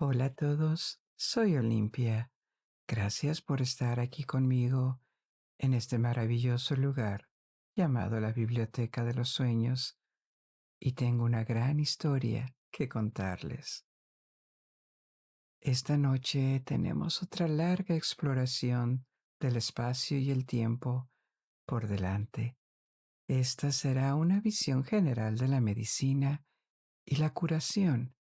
Hola a todos, soy Olimpia. Gracias por estar aquí conmigo en este maravilloso lugar llamado la Biblioteca de los Sueños y tengo una gran historia que contarles. Esta noche tenemos otra larga exploración del espacio y el tiempo por delante. Esta será una visión general de la medicina y la curación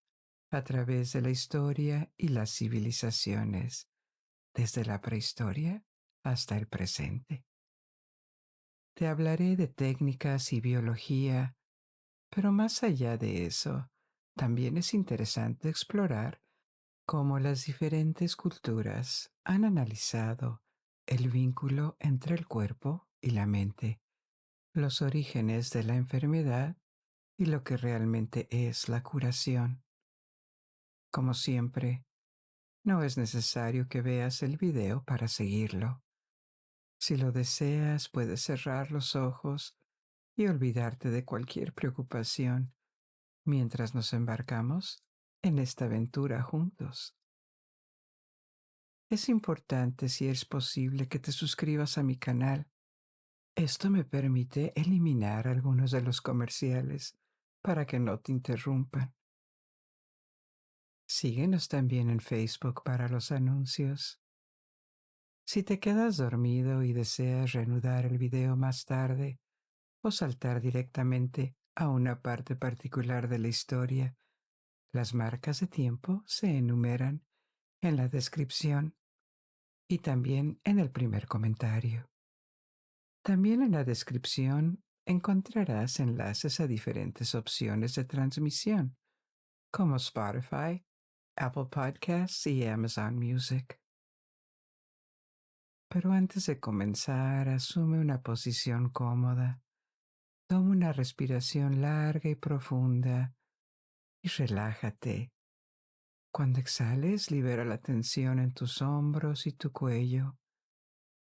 a través de la historia y las civilizaciones, desde la prehistoria hasta el presente. Te hablaré de técnicas y biología, pero más allá de eso, también es interesante explorar cómo las diferentes culturas han analizado el vínculo entre el cuerpo y la mente, los orígenes de la enfermedad y lo que realmente es la curación. Como siempre, no es necesario que veas el video para seguirlo. Si lo deseas, puedes cerrar los ojos y olvidarte de cualquier preocupación mientras nos embarcamos en esta aventura juntos. Es importante, si es posible, que te suscribas a mi canal. Esto me permite eliminar algunos de los comerciales para que no te interrumpan. Síguenos también en Facebook para los anuncios. Si te quedas dormido y deseas reanudar el video más tarde o saltar directamente a una parte particular de la historia, las marcas de tiempo se enumeran en la descripción y también en el primer comentario. También en la descripción encontrarás enlaces a diferentes opciones de transmisión, como Spotify, Apple Podcasts y Amazon Music. Pero antes de comenzar, asume una posición cómoda. Toma una respiración larga y profunda y relájate. Cuando exhales, libera la tensión en tus hombros y tu cuello.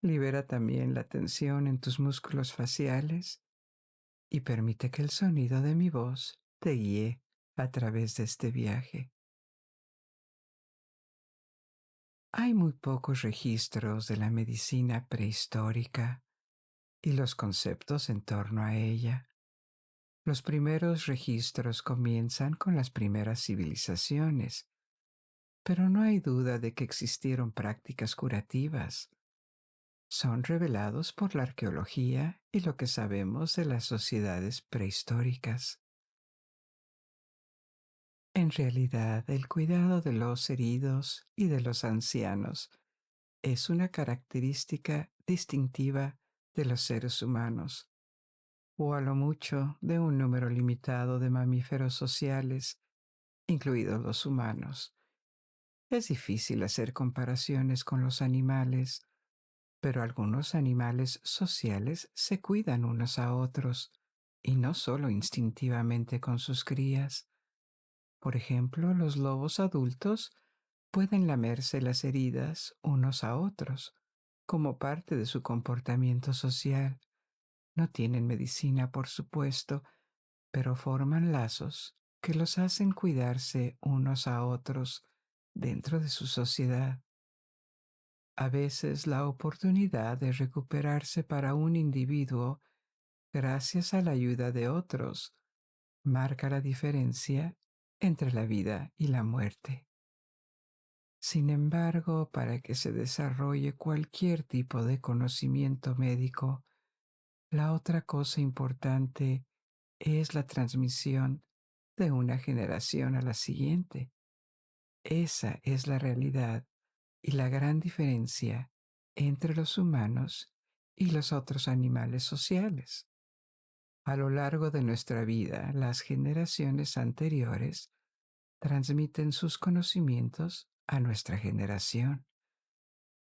Libera también la tensión en tus músculos faciales y permite que el sonido de mi voz te guíe a través de este viaje. Hay muy pocos registros de la medicina prehistórica y los conceptos en torno a ella. Los primeros registros comienzan con las primeras civilizaciones, pero no hay duda de que existieron prácticas curativas. Son revelados por la arqueología y lo que sabemos de las sociedades prehistóricas. En realidad, el cuidado de los heridos y de los ancianos es una característica distintiva de los seres humanos, o a lo mucho de un número limitado de mamíferos sociales, incluidos los humanos. Es difícil hacer comparaciones con los animales, pero algunos animales sociales se cuidan unos a otros, y no solo instintivamente con sus crías. Por ejemplo, los lobos adultos pueden lamerse las heridas unos a otros, como parte de su comportamiento social. No tienen medicina, por supuesto, pero forman lazos que los hacen cuidarse unos a otros dentro de su sociedad. A veces la oportunidad de recuperarse para un individuo gracias a la ayuda de otros marca la diferencia entre la vida y la muerte. Sin embargo, para que se desarrolle cualquier tipo de conocimiento médico, la otra cosa importante es la transmisión de una generación a la siguiente. Esa es la realidad y la gran diferencia entre los humanos y los otros animales sociales. A lo largo de nuestra vida, las generaciones anteriores transmiten sus conocimientos a nuestra generación.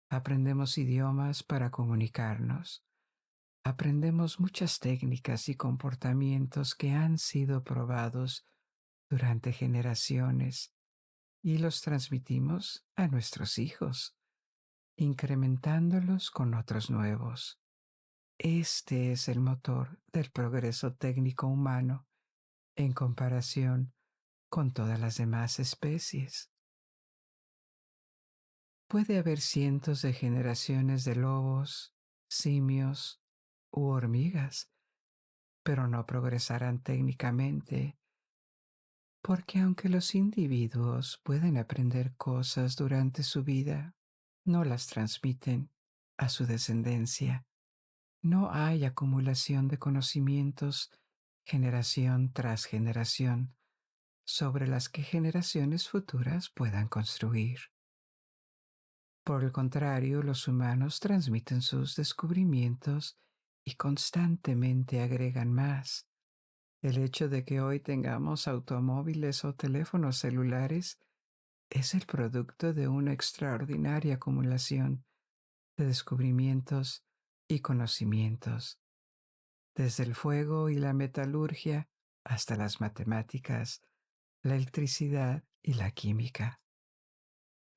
Aprendemos idiomas para comunicarnos. Aprendemos muchas técnicas y comportamientos que han sido probados durante generaciones y los transmitimos a nuestros hijos, incrementándolos con otros nuevos. Este es el motor del progreso técnico humano en comparación con todas las demás especies. Puede haber cientos de generaciones de lobos, simios u hormigas, pero no progresarán técnicamente, porque aunque los individuos pueden aprender cosas durante su vida, no las transmiten a su descendencia. No hay acumulación de conocimientos generación tras generación sobre las que generaciones futuras puedan construir. Por el contrario, los humanos transmiten sus descubrimientos y constantemente agregan más. El hecho de que hoy tengamos automóviles o teléfonos celulares es el producto de una extraordinaria acumulación de descubrimientos y conocimientos, desde el fuego y la metalurgia hasta las matemáticas, la electricidad y la química.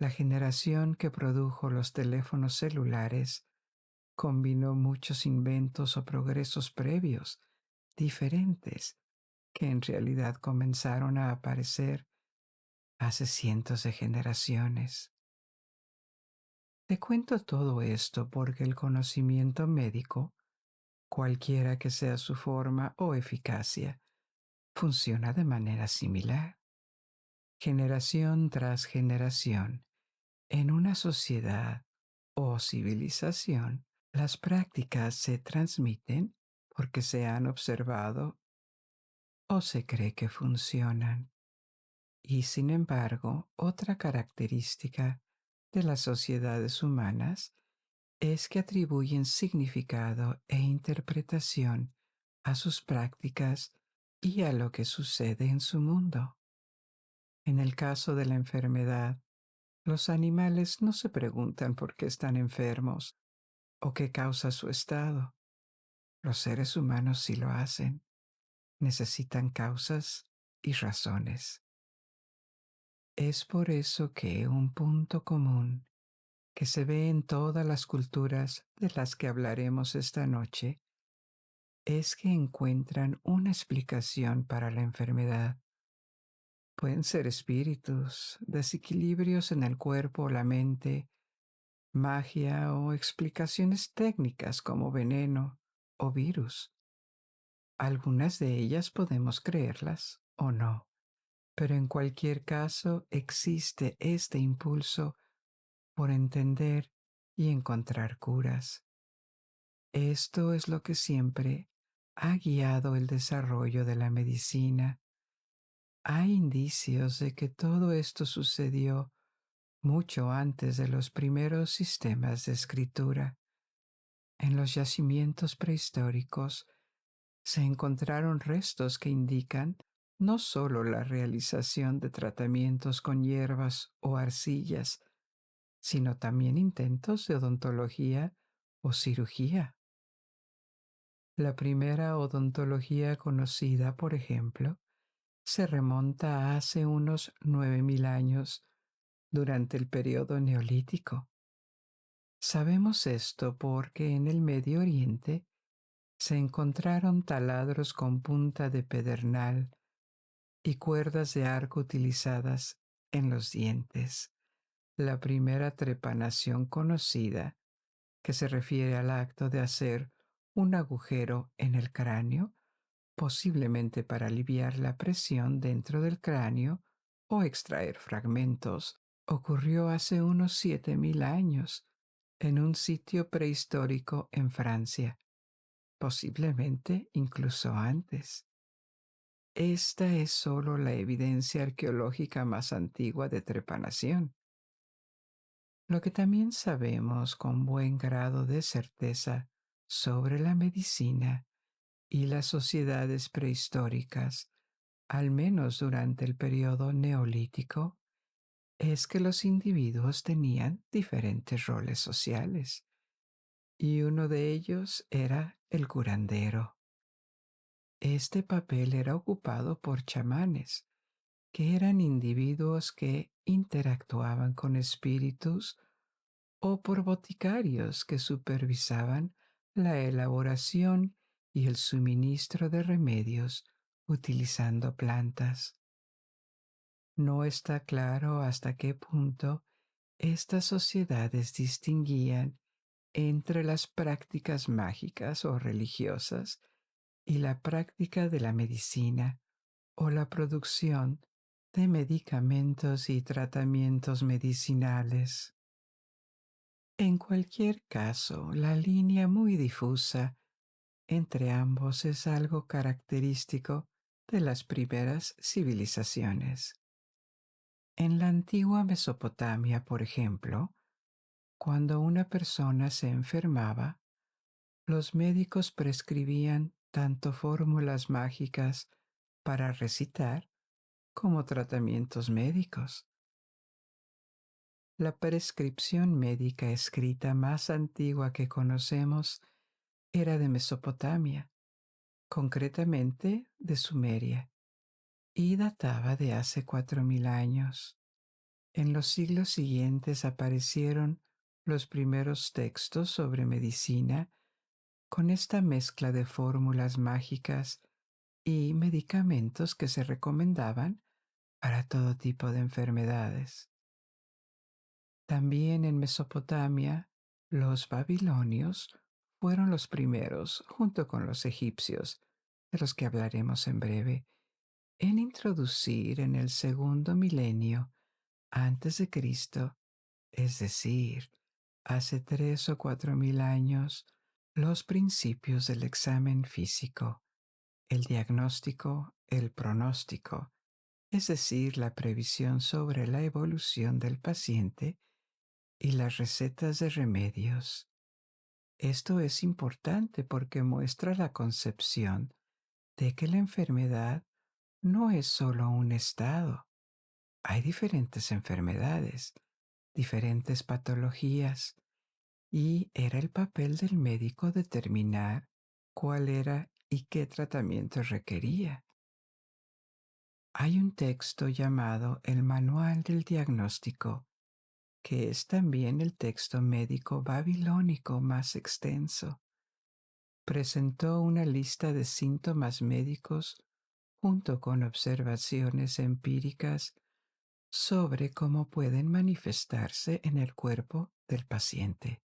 La generación que produjo los teléfonos celulares combinó muchos inventos o progresos previos, diferentes, que en realidad comenzaron a aparecer hace cientos de generaciones. Te cuento todo esto porque el conocimiento médico, cualquiera que sea su forma o eficacia, funciona de manera similar. Generación tras generación, en una sociedad o civilización, las prácticas se transmiten porque se han observado o se cree que funcionan. Y sin embargo, otra característica de las sociedades humanas es que atribuyen significado e interpretación a sus prácticas y a lo que sucede en su mundo. En el caso de la enfermedad, los animales no se preguntan por qué están enfermos o qué causa su estado. Los seres humanos sí lo hacen. Necesitan causas y razones. Es por eso que un punto común que se ve en todas las culturas de las que hablaremos esta noche es que encuentran una explicación para la enfermedad. Pueden ser espíritus, desequilibrios en el cuerpo o la mente, magia o explicaciones técnicas como veneno o virus. Algunas de ellas podemos creerlas o no, pero en cualquier caso existe este impulso por entender y encontrar curas. Esto es lo que siempre ha guiado el desarrollo de la medicina. Hay indicios de que todo esto sucedió mucho antes de los primeros sistemas de escritura. En los yacimientos prehistóricos se encontraron restos que indican no solo la realización de tratamientos con hierbas o arcillas, sino también intentos de odontología o cirugía. La primera odontología conocida, por ejemplo, se remonta a hace unos 9.000 años durante el periodo neolítico. Sabemos esto porque en el Medio Oriente se encontraron taladros con punta de pedernal y cuerdas de arco utilizadas en los dientes. La primera trepanación conocida, que se refiere al acto de hacer un agujero en el cráneo, posiblemente para aliviar la presión dentro del cráneo o extraer fragmentos, ocurrió hace unos 7.000 años en un sitio prehistórico en Francia, posiblemente incluso antes. Esta es solo la evidencia arqueológica más antigua de trepanación. Lo que también sabemos con buen grado de certeza sobre la medicina y las sociedades prehistóricas, al menos durante el periodo neolítico, es que los individuos tenían diferentes roles sociales, y uno de ellos era el curandero. Este papel era ocupado por chamanes, que eran individuos que interactuaban con espíritus, o por boticarios que supervisaban la elaboración y el suministro de remedios utilizando plantas. No está claro hasta qué punto Estas sociedades distinguían entre las prácticas mágicas o religiosas y la práctica de la medicina o la producción de medicamentos y tratamientos medicinales. En cualquier caso, la línea muy difusa entre ambos es algo característico de las primeras civilizaciones. En la antigua Mesopotamia, por ejemplo, cuando una persona se enfermaba, los médicos prescribían tanto fórmulas mágicas para recitar como tratamientos médicos. La prescripción médica escrita más antigua que conocemos era de Mesopotamia, concretamente de Sumeria, y databa de hace 4000 años. En los siglos siguientes aparecieron los primeros textos sobre medicina con esta mezcla de fórmulas mágicas y medicamentos que se recomendaban para todo tipo de enfermedades. También en Mesopotamia, los babilonios fueron los primeros, junto con los egipcios, de los que hablaremos en breve, en introducir en el segundo milenio antes de Cristo, es decir, hace 3 o 4000 años, los principios del examen físico, el diagnóstico, el pronóstico, es decir, la previsión sobre la evolución del paciente y las recetas de remedios. Esto es importante porque muestra la concepción de que la enfermedad no es solo un estado. Hay diferentes enfermedades, diferentes patologías, y era el papel del médico determinar cuál era y qué tratamiento requería. Hay un texto llamado el Manual del Diagnóstico, que es también el texto médico babilónico más extenso. Presentó una lista de síntomas médicos junto con observaciones empíricas sobre cómo pueden manifestarse en el cuerpo del paciente.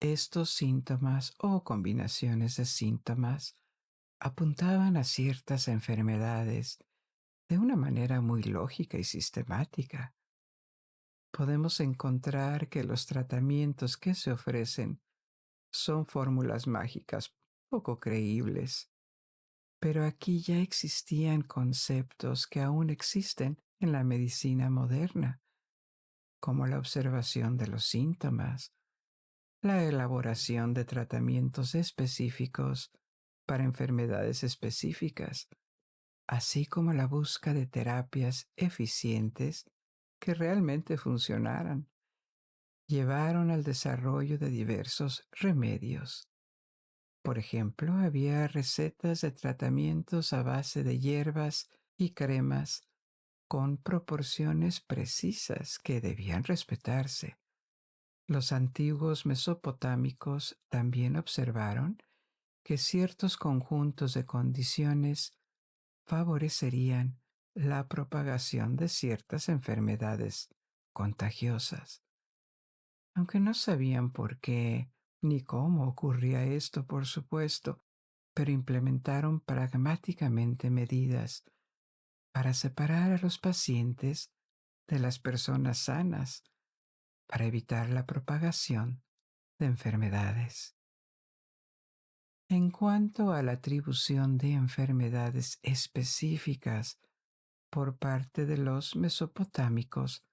Estos síntomas o combinaciones de síntomas apuntaban a ciertas enfermedades de una manera muy lógica y sistemática. Podemos encontrar que los tratamientos que se ofrecen son fórmulas mágicas poco creíbles, pero aquí ya existían conceptos que aún existen en la medicina moderna, como la observación de los síntomas, la elaboración de tratamientos específicos para enfermedades específicas, así como la búsqueda de terapias eficientes que realmente funcionaran, llevaron al desarrollo de diversos remedios. Por ejemplo, había recetas de tratamientos a base de hierbas y cremas con proporciones precisas que debían respetarse. Los antiguos mesopotámicos también observaron que ciertos conjuntos de condiciones favorecerían la propagación de ciertas enfermedades contagiosas. Aunque no sabían por qué ni cómo ocurría esto, por supuesto, pero implementaron pragmáticamente medidas para separar a los pacientes de las personas sanas, para evitar la propagación de enfermedades. En cuanto a la atribución de enfermedades específicas por parte de los mesopotámicos,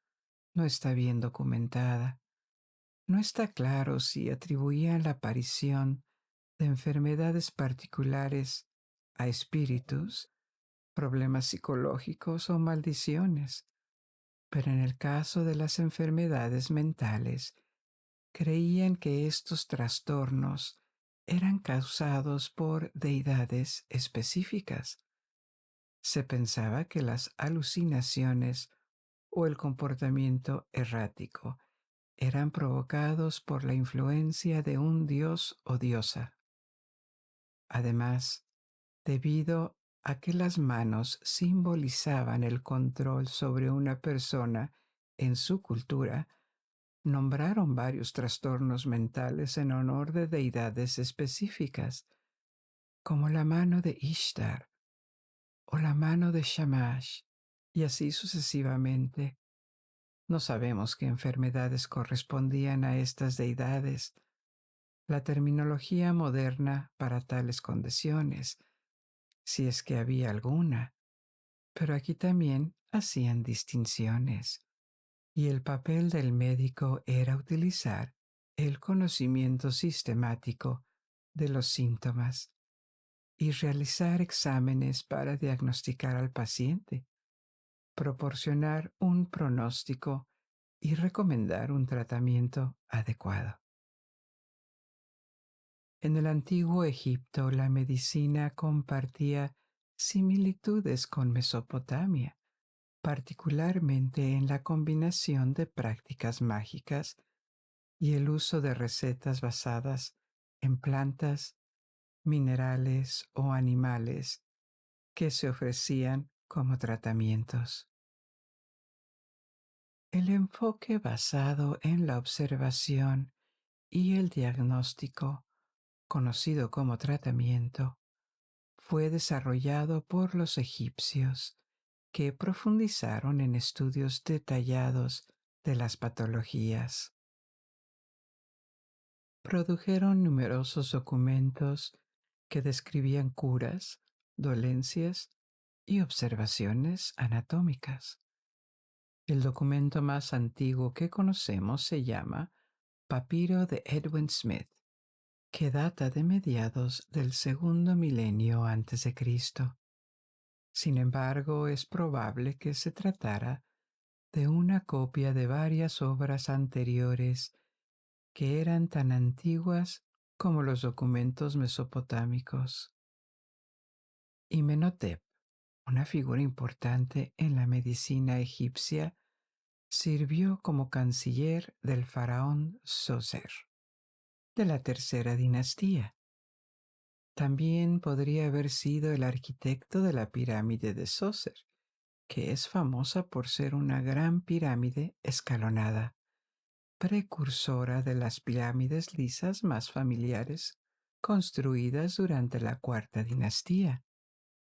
no está bien documentada. No está claro si atribuían la aparición de enfermedades particulares a espíritus, problemas psicológicos o maldiciones, pero en el caso de las enfermedades mentales, creían que estos trastornos eran causados por deidades específicas. Se pensaba que las alucinaciones o el comportamiento errático eran provocados por la influencia de un dios o diosa. Además, debido a que las manos simbolizaban el control sobre una persona En su cultura, nombraron varios trastornos mentales en honor de deidades específicas, como la mano de Ishtar o la mano de Shamash, y así sucesivamente. No sabemos qué enfermedades correspondían a estas deidades. La terminología moderna para tales condiciones, si es que había alguna, pero aquí también hacían distinciones. Y el papel del médico era utilizar el conocimiento sistemático de los síntomas y realizar exámenes para diagnosticar al paciente, proporcionar un pronóstico y recomendar un tratamiento adecuado. En el antiguo Egipto, la medicina compartía similitudes con Mesopotamia, particularmente en la combinación de prácticas mágicas y el uso de recetas basadas en plantas, minerales o animales que se ofrecían como tratamientos. El enfoque basado en la observación y el diagnóstico, conocido como tratamiento, fue desarrollado por los egipcios, que profundizaron en estudios detallados de las patologías. Produjeron numerosos documentos que describían curas, dolencias y observaciones anatómicas. El documento más antiguo que conocemos se llama Papiro de Edwin Smith, que data de mediados del segundo milenio antes de Cristo. Sin embargo, es probable que se tratara de una copia de varias obras anteriores que eran tan antiguas como los documentos mesopotámicos. Imhotep, una figura importante en la medicina egipcia, sirvió como canciller del faraón Zoser, de la tercera dinastía. También podría haber sido el arquitecto de la pirámide de Zoser, que es famosa por ser una gran pirámide escalonada, precursora de las pirámides lisas más familiares, construidas durante la cuarta dinastía.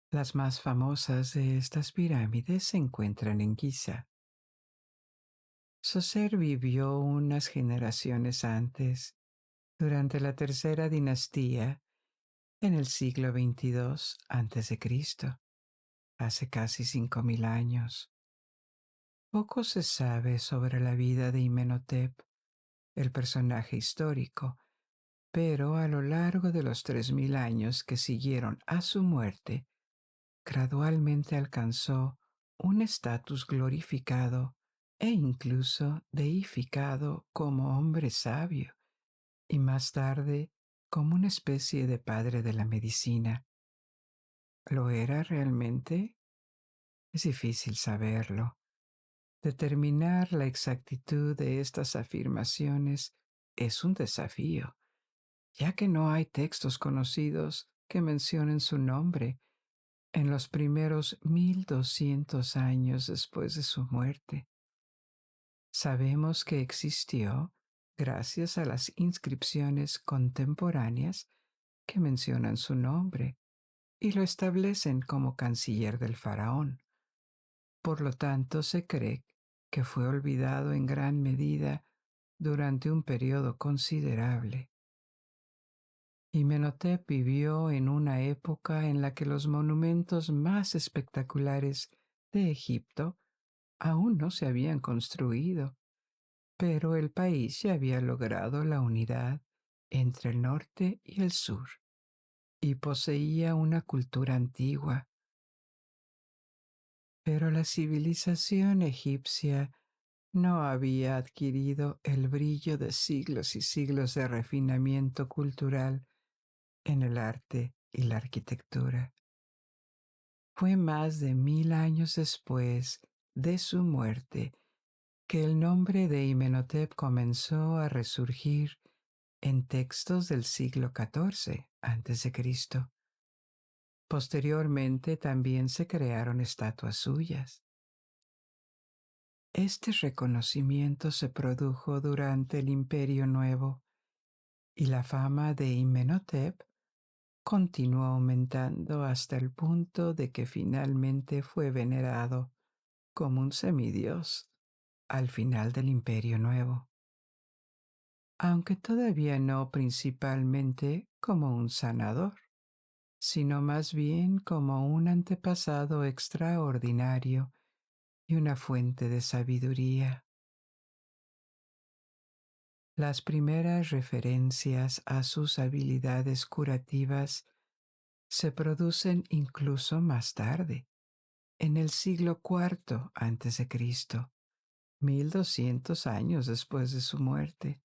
Las más famosas de estas pirámides se encuentran en Giza. Zoser vivió unas generaciones antes, durante la tercera dinastía, en el siglo XXII a.C., hace casi 5000 años. Poco se sabe sobre la vida de Imhotep, el personaje histórico, pero a lo largo de los 3000 años que siguieron a su muerte, gradualmente alcanzó un estatus glorificado e incluso deificado como hombre sabio, y más tarde como una especie de padre de la medicina. ¿Lo era realmente? Es difícil saberlo. Determinar la exactitud de estas afirmaciones es un desafío, ya que no hay textos conocidos que mencionen su nombre en los primeros 1200 años después de su muerte. Sabemos que existió gracias a las inscripciones contemporáneas que mencionan su nombre y lo establecen como canciller del faraón. Por lo tanto, se cree que fue olvidado en gran medida durante un periodo considerable. Imhotep vivió en una época en la que los monumentos más espectaculares de Egipto aún no se habían construido, pero el país ya había logrado la unidad entre el norte y el sur y poseía una cultura antigua. Pero la civilización egipcia no había adquirido el brillo de siglos y siglos de refinamiento cultural en el arte y la arquitectura. Fue más de 1000 años después de su muerte que el nombre de Imhotep comenzó a resurgir en textos del siglo XIV a.C. Posteriormente también se crearon estatuas suyas. Este reconocimiento se produjo durante el Imperio Nuevo y la fama de Imhotep continuó aumentando hasta el punto de que finalmente fue venerado como un semidios al final del Imperio Nuevo, aunque todavía no principalmente como un sanador, sino más bien como un antepasado extraordinario y una fuente de sabiduría. Las primeras referencias a sus habilidades curativas se producen incluso más tarde, en el siglo IV a.C., 1200 años después de su muerte.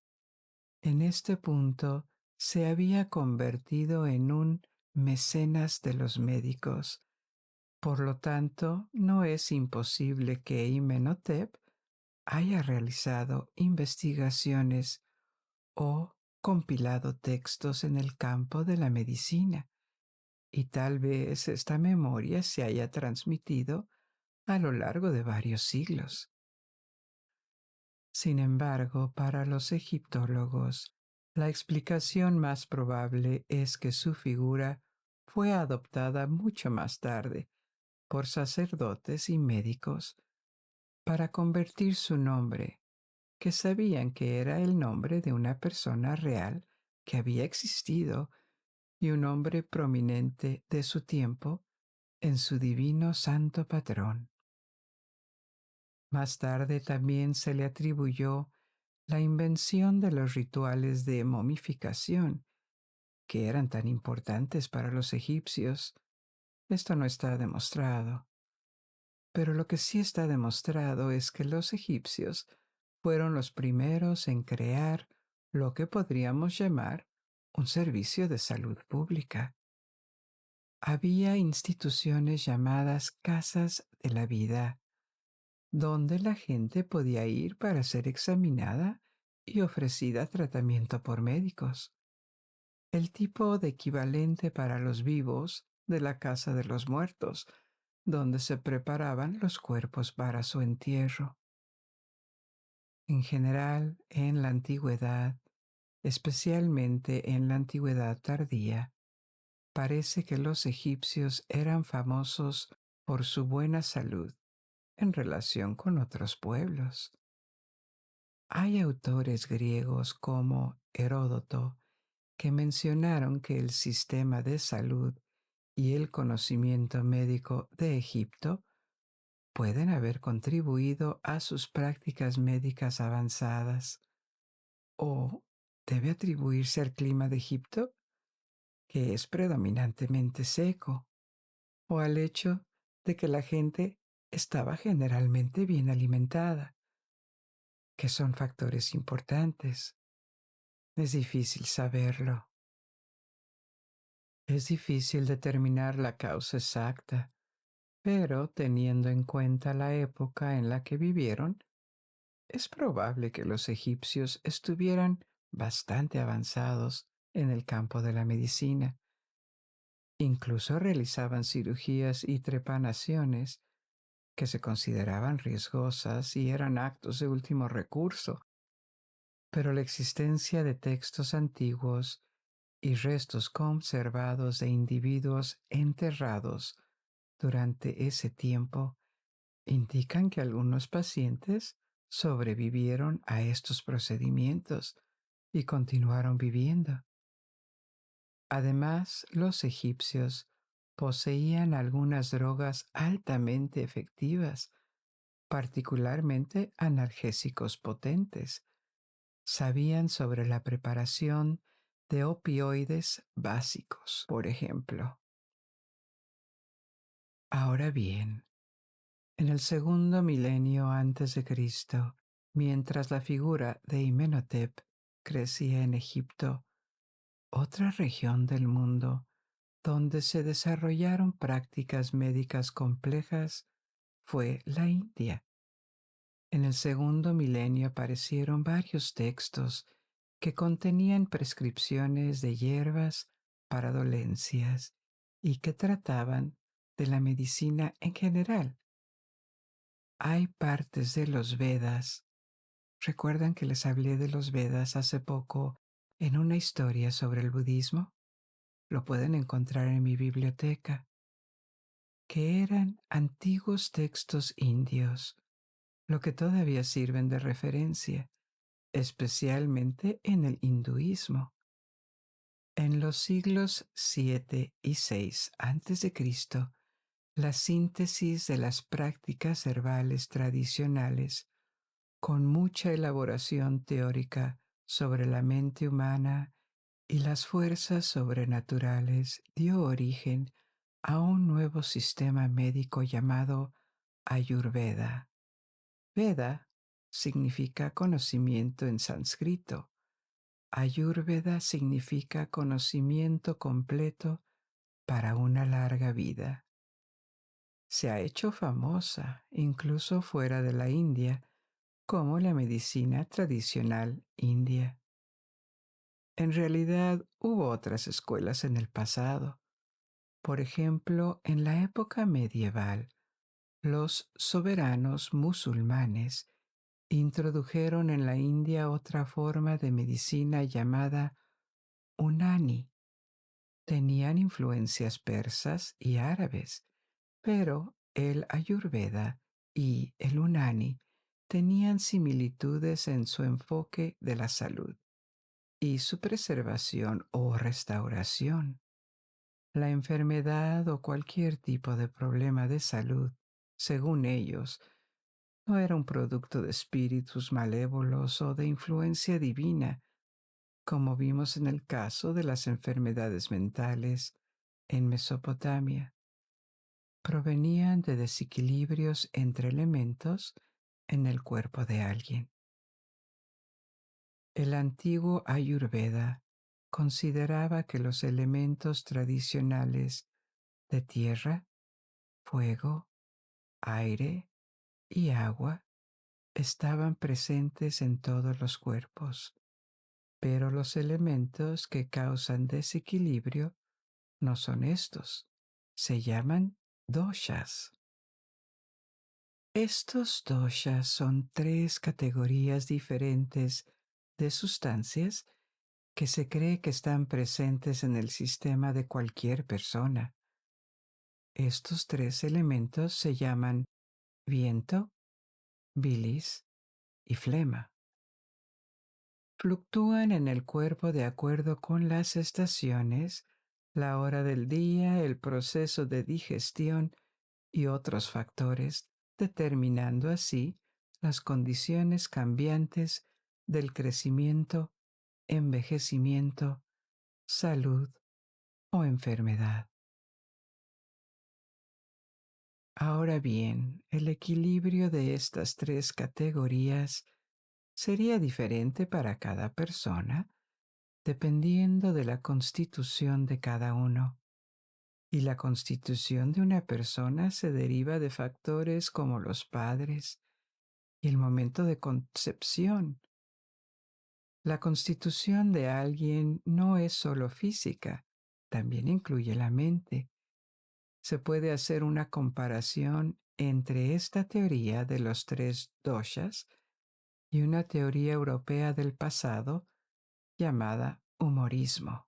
En este punto se había convertido en un mecenas de los médicos. Por lo tanto, no es imposible que Imhotep haya realizado investigaciones o compilado textos en el campo de la medicina, y tal vez esta memoria se haya transmitido a lo largo de varios siglos. Sin embargo, para los egiptólogos, la explicación más probable es que su figura fue adoptada mucho más tarde por sacerdotes y médicos para convertir su nombre, que sabían que era el nombre de una persona real que había existido y un hombre prominente de su tiempo, en su divino santo patrón. Más tarde también se le atribuyó la invención de los rituales de momificación, que eran tan importantes para los egipcios. Esto no está demostrado, pero lo que sí está demostrado es que los egipcios fueron los primeros en crear lo que podríamos llamar un servicio de salud pública. Había instituciones llamadas casas de la vida, donde la gente podía ir para ser examinada y ofrecida tratamiento por médicos, el tipo de equivalente para los vivos de la casa de los muertos, donde se preparaban los cuerpos para su entierro. En general, en la antigüedad, especialmente en la antigüedad tardía, parece que los egipcios eran famosos por su buena salud en relación con otros pueblos. Hay autores griegos como Heródoto que mencionaron que el sistema de salud y el conocimiento médico de Egipto pueden haber contribuido a sus prácticas médicas avanzadas, o debe atribuirse al clima de Egipto, que es predominantemente seco, o al hecho de que la gente estaba generalmente bien alimentada, que son factores importantes. Es difícil saberlo. Es difícil determinar la causa exacta, pero teniendo en cuenta la época en la que vivieron, es probable que los egipcios estuvieran bastante avanzados en el campo de la medicina. Incluso realizaban cirugías y trepanaciones que se consideraban riesgosas y eran actos de último recurso, pero la existencia de textos antiguos y restos conservados de individuos enterrados durante ese tiempo indican que algunos pacientes sobrevivieron a estos procedimientos y continuaron viviendo. Además, los egipcios poseían algunas drogas altamente efectivas, particularmente analgésicos potentes. Sabían sobre la preparación de opioides básicos, por ejemplo. Ahora bien, en el segundo milenio antes de Cristo, mientras la figura de Imhotep crecía en Egipto, otra región del mundo donde se desarrollaron prácticas médicas complejas fue la India. En el segundo milenio aparecieron varios textos que contenían prescripciones de hierbas para dolencias y que trataban de la medicina en general. hay partes de los Vedas. ¿Recuerdan que les hablé de los Vedas hace poco en una historia sobre el budismo? Lo pueden encontrar en mi biblioteca, que eran antiguos textos indios, lo que todavía sirven de referencia, especialmente en el hinduismo. En los siglos 7 y 6 a.C., la síntesis de las prácticas herbales tradicionales, con mucha elaboración teórica sobre la mente humana y las fuerzas sobrenaturales, dio origen a un nuevo sistema médico llamado Ayurveda. Veda significa conocimiento en sánscrito. Ayurveda significa conocimiento completo para una larga vida. Se ha hecho famosa, incluso fuera de la India, como la medicina tradicional india. En realidad, hubo otras escuelas en el pasado. Por ejemplo, en la época medieval, los soberanos musulmanes introdujeron en la India otra forma de medicina llamada Unani. Tenían influencias persas y árabes, pero el Ayurveda y el Unani tenían similitudes en su enfoque de la salud y su preservación o restauración. La enfermedad o cualquier tipo de problema de salud, según ellos, no era un producto de espíritus malévolos o de influencia divina, como vimos en el caso de las enfermedades mentales en Mesopotamia. Provenían de desequilibrios entre elementos en el cuerpo de alguien. El antiguo Ayurveda consideraba que los elementos tradicionales de tierra, fuego, aire y agua estaban presentes en todos los cuerpos, pero los elementos que causan desequilibrio no son estos. Se llaman doshas. Estos doshas son tres categorías diferentes de sustancias que se cree que están presentes en el sistema de cualquier persona. Estos tres elementos se llaman viento, bilis y flema. Fluctúan en el cuerpo de acuerdo con las estaciones, la hora del día, el proceso de digestión y otros factores, determinando así las condiciones cambiantes del crecimiento, envejecimiento, salud o enfermedad. Ahora bien, el equilibrio de estas tres categorías sería diferente para cada persona, dependiendo de la constitución de cada uno. Y la constitución de una persona se deriva de factores como los padres y el momento de concepción. La constitución de alguien no es solo física, también incluye la mente. Se puede hacer una comparación entre esta teoría de los tres doshas y una teoría europea del pasado llamada humorismo.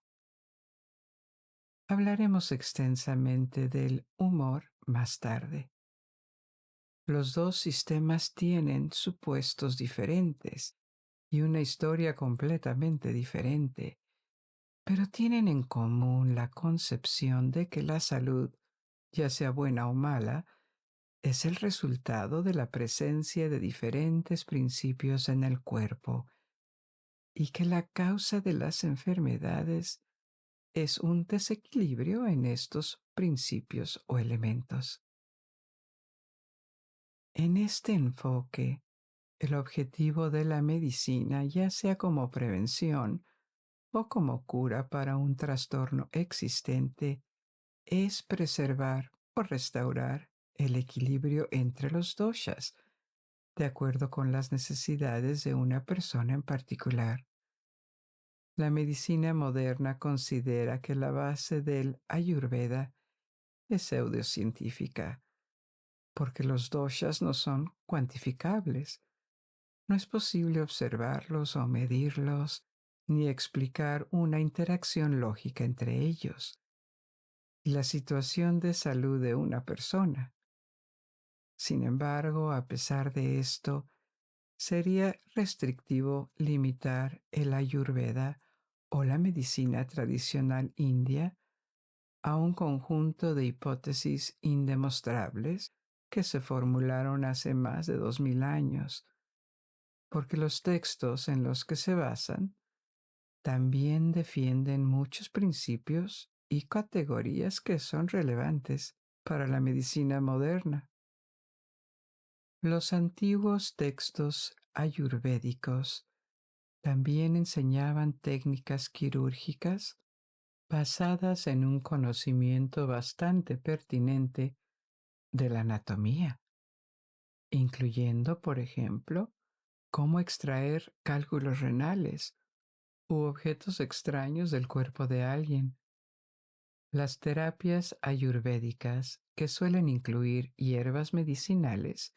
Hablaremos extensamente del humor más tarde. Los dos sistemas tienen supuestos diferentes y una historia completamente diferente, pero tienen en común la concepción de que la salud, ya sea buena o mala, es el resultado de la presencia de diferentes principios en el cuerpo y que la causa de las enfermedades es un desequilibrio en estos principios o elementos. En este enfoque, el objetivo de la medicina, ya sea como prevención o como cura para un trastorno existente, es preservar o restaurar el equilibrio entre los doshas, de acuerdo con las necesidades de una persona en particular. La medicina moderna considera que la base del Ayurveda es pseudocientífica, porque los doshas no son cuantificables. No es posible observarlos o medirlos, ni explicar una interacción lógica entre ellos. Y la situación de salud de una persona. Sin embargo, a pesar de esto, sería restrictivo limitar el Ayurveda o la medicina tradicional india a un conjunto de hipótesis indemostrables que se formularon hace más de 2000 años, porque los textos en los que se basan también defienden muchos principios y categorías que son relevantes para la medicina moderna. Los antiguos textos ayurvédicos también enseñaban técnicas quirúrgicas basadas en un conocimiento bastante pertinente de la anatomía, incluyendo, por ejemplo, cómo extraer cálculos renales u objetos extraños del cuerpo de alguien. Las terapias ayurvédicas, que suelen incluir hierbas medicinales,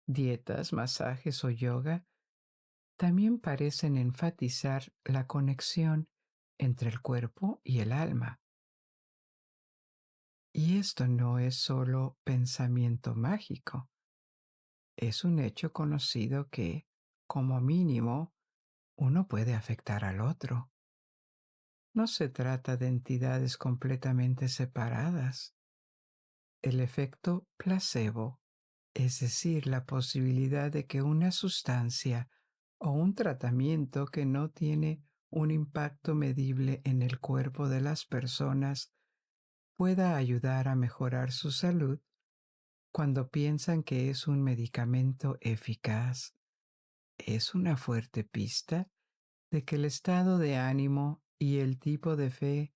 dietas, masajes o yoga, también parecen enfatizar la conexión entre el cuerpo y el alma. Y esto no es solo pensamiento mágico, es un hecho conocido que, como mínimo, uno puede afectar al otro. No se trata de entidades completamente separadas. El efecto placebo, es decir, la posibilidad de que una sustancia o un tratamiento que no tiene un impacto medible en el cuerpo de las personas pueda ayudar a mejorar su salud cuando piensan que es un medicamento eficaz, es una fuerte pista de que el estado de ánimo y el tipo de fe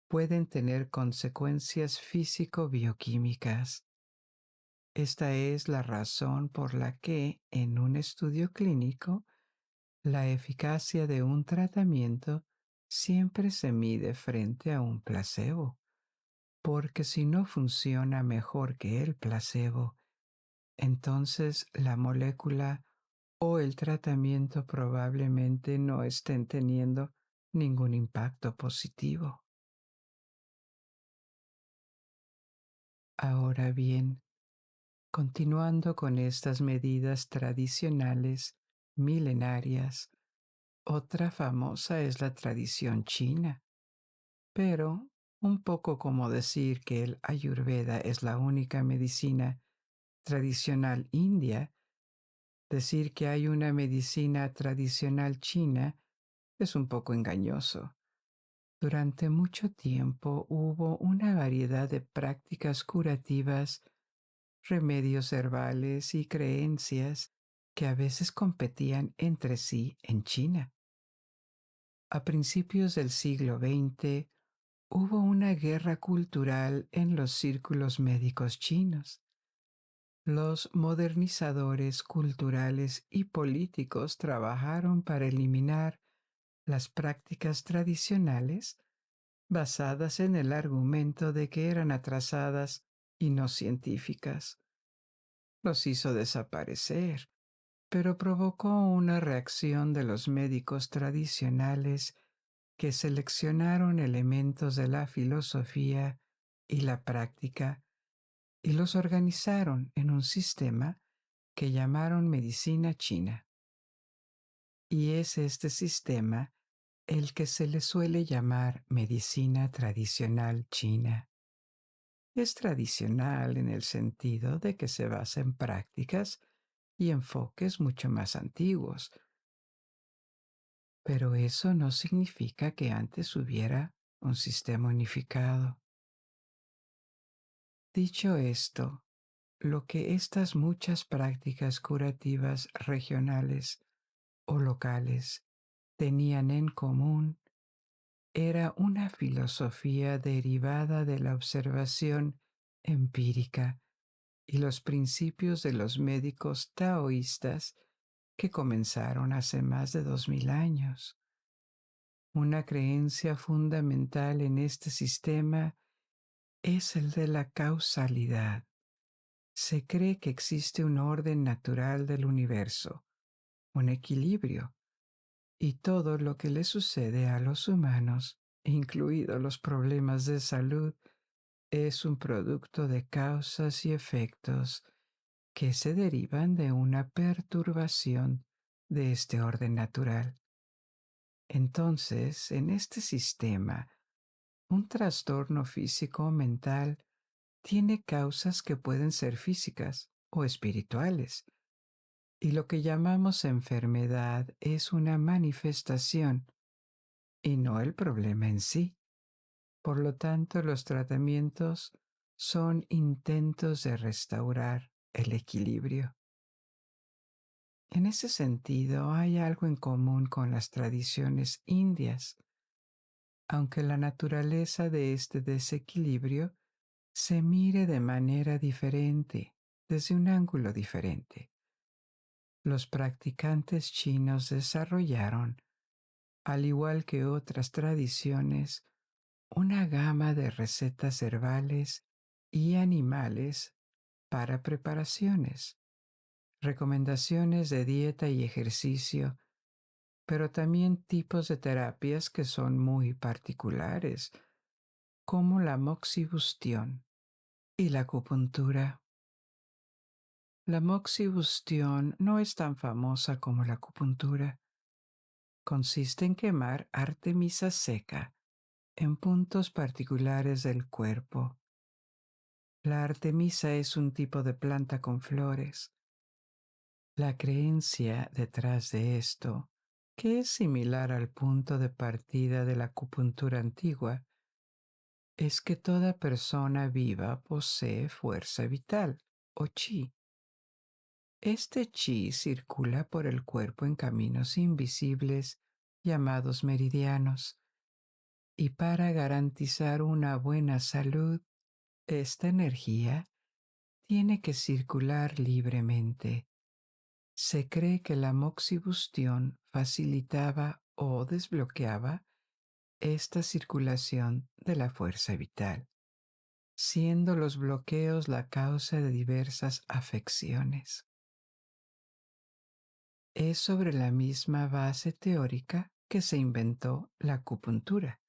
pueden tener consecuencias físico-bioquímicas. Esta es la razón por la que, en un estudio clínico, la eficacia de un tratamiento siempre se mide frente a un placebo, porque si no funciona mejor que el placebo, entonces la molécula o el tratamiento probablemente no estén teniendo ningún impacto positivo. Ahora bien, continuando con estas medidas tradicionales milenarias, otra famosa es la tradición china, pero un poco como decir que el Ayurveda es la única medicina tradicional india, decir que hay una medicina tradicional china es un poco engañoso. Durante mucho tiempo hubo una variedad de prácticas curativas, remedios herbales y creencias que a veces competían entre sí en China. A principios del siglo XX hubo una guerra cultural en los círculos médicos chinos. Los modernizadores culturales y políticos trabajaron para eliminar las prácticas tradicionales basadas en el argumento de que eran atrasadas y no científicas. Los hizo desaparecer, pero provocó una reacción de los médicos tradicionales que seleccionaron elementos de la filosofía y la práctica y los organizaron en un sistema que llamaron medicina china. Y es este sistema el que se le suele llamar medicina tradicional china. Es tradicional en el sentido de que se basa en prácticas y enfoques mucho más antiguos, pero eso no significa que antes hubiera un sistema unificado. Dicho esto, lo que estas muchas prácticas curativas regionales o locales tenían en común era una filosofía derivada de la observación empírica y los principios de los médicos taoístas que comenzaron hace más de 2000 años. Una creencia fundamental en este sistema es el de la causalidad, Se cree que existe un orden natural del universo, un equilibrio, y todo lo que le sucede a los humanos, incluidos los problemas de salud, es un producto de causas y efectos que se derivan de una perturbación de este orden natural. Entonces, en este sistema, un trastorno físico o mental tiene causas que pueden ser físicas o espirituales, y lo que llamamos enfermedad es una manifestación y no el problema en sí. Por lo tanto, los tratamientos son intentos de restaurar el equilibrio. En ese sentido, hay algo en común con las tradiciones indias, aunque la naturaleza de este desequilibrio se mire de manera diferente, desde un ángulo diferente. Los practicantes chinos desarrollaron, al igual que otras tradiciones, una gama de recetas herbales y animales para preparaciones, recomendaciones de dieta y ejercicio, pero también tipos de terapias que son muy particulares, como la moxibustión y la acupuntura. La moxibustión no es tan famosa como la acupuntura. Consiste en quemar artemisa seca en puntos particulares del cuerpo. La artemisa es un tipo de planta con flores. La creencia detrás de esto, que es similar al punto de partida de la acupuntura antigua, es que toda persona viva posee fuerza vital, o chi. Este chi circula por el cuerpo en caminos invisibles llamados meridianos, y para garantizar una buena salud, esta energía tiene que circular libremente. Se cree que la moxibustión facilitaba o desbloqueaba esta circulación de la fuerza vital, siendo los bloqueos la causa de diversas afecciones. Es sobre la misma base teórica que se inventó la acupuntura.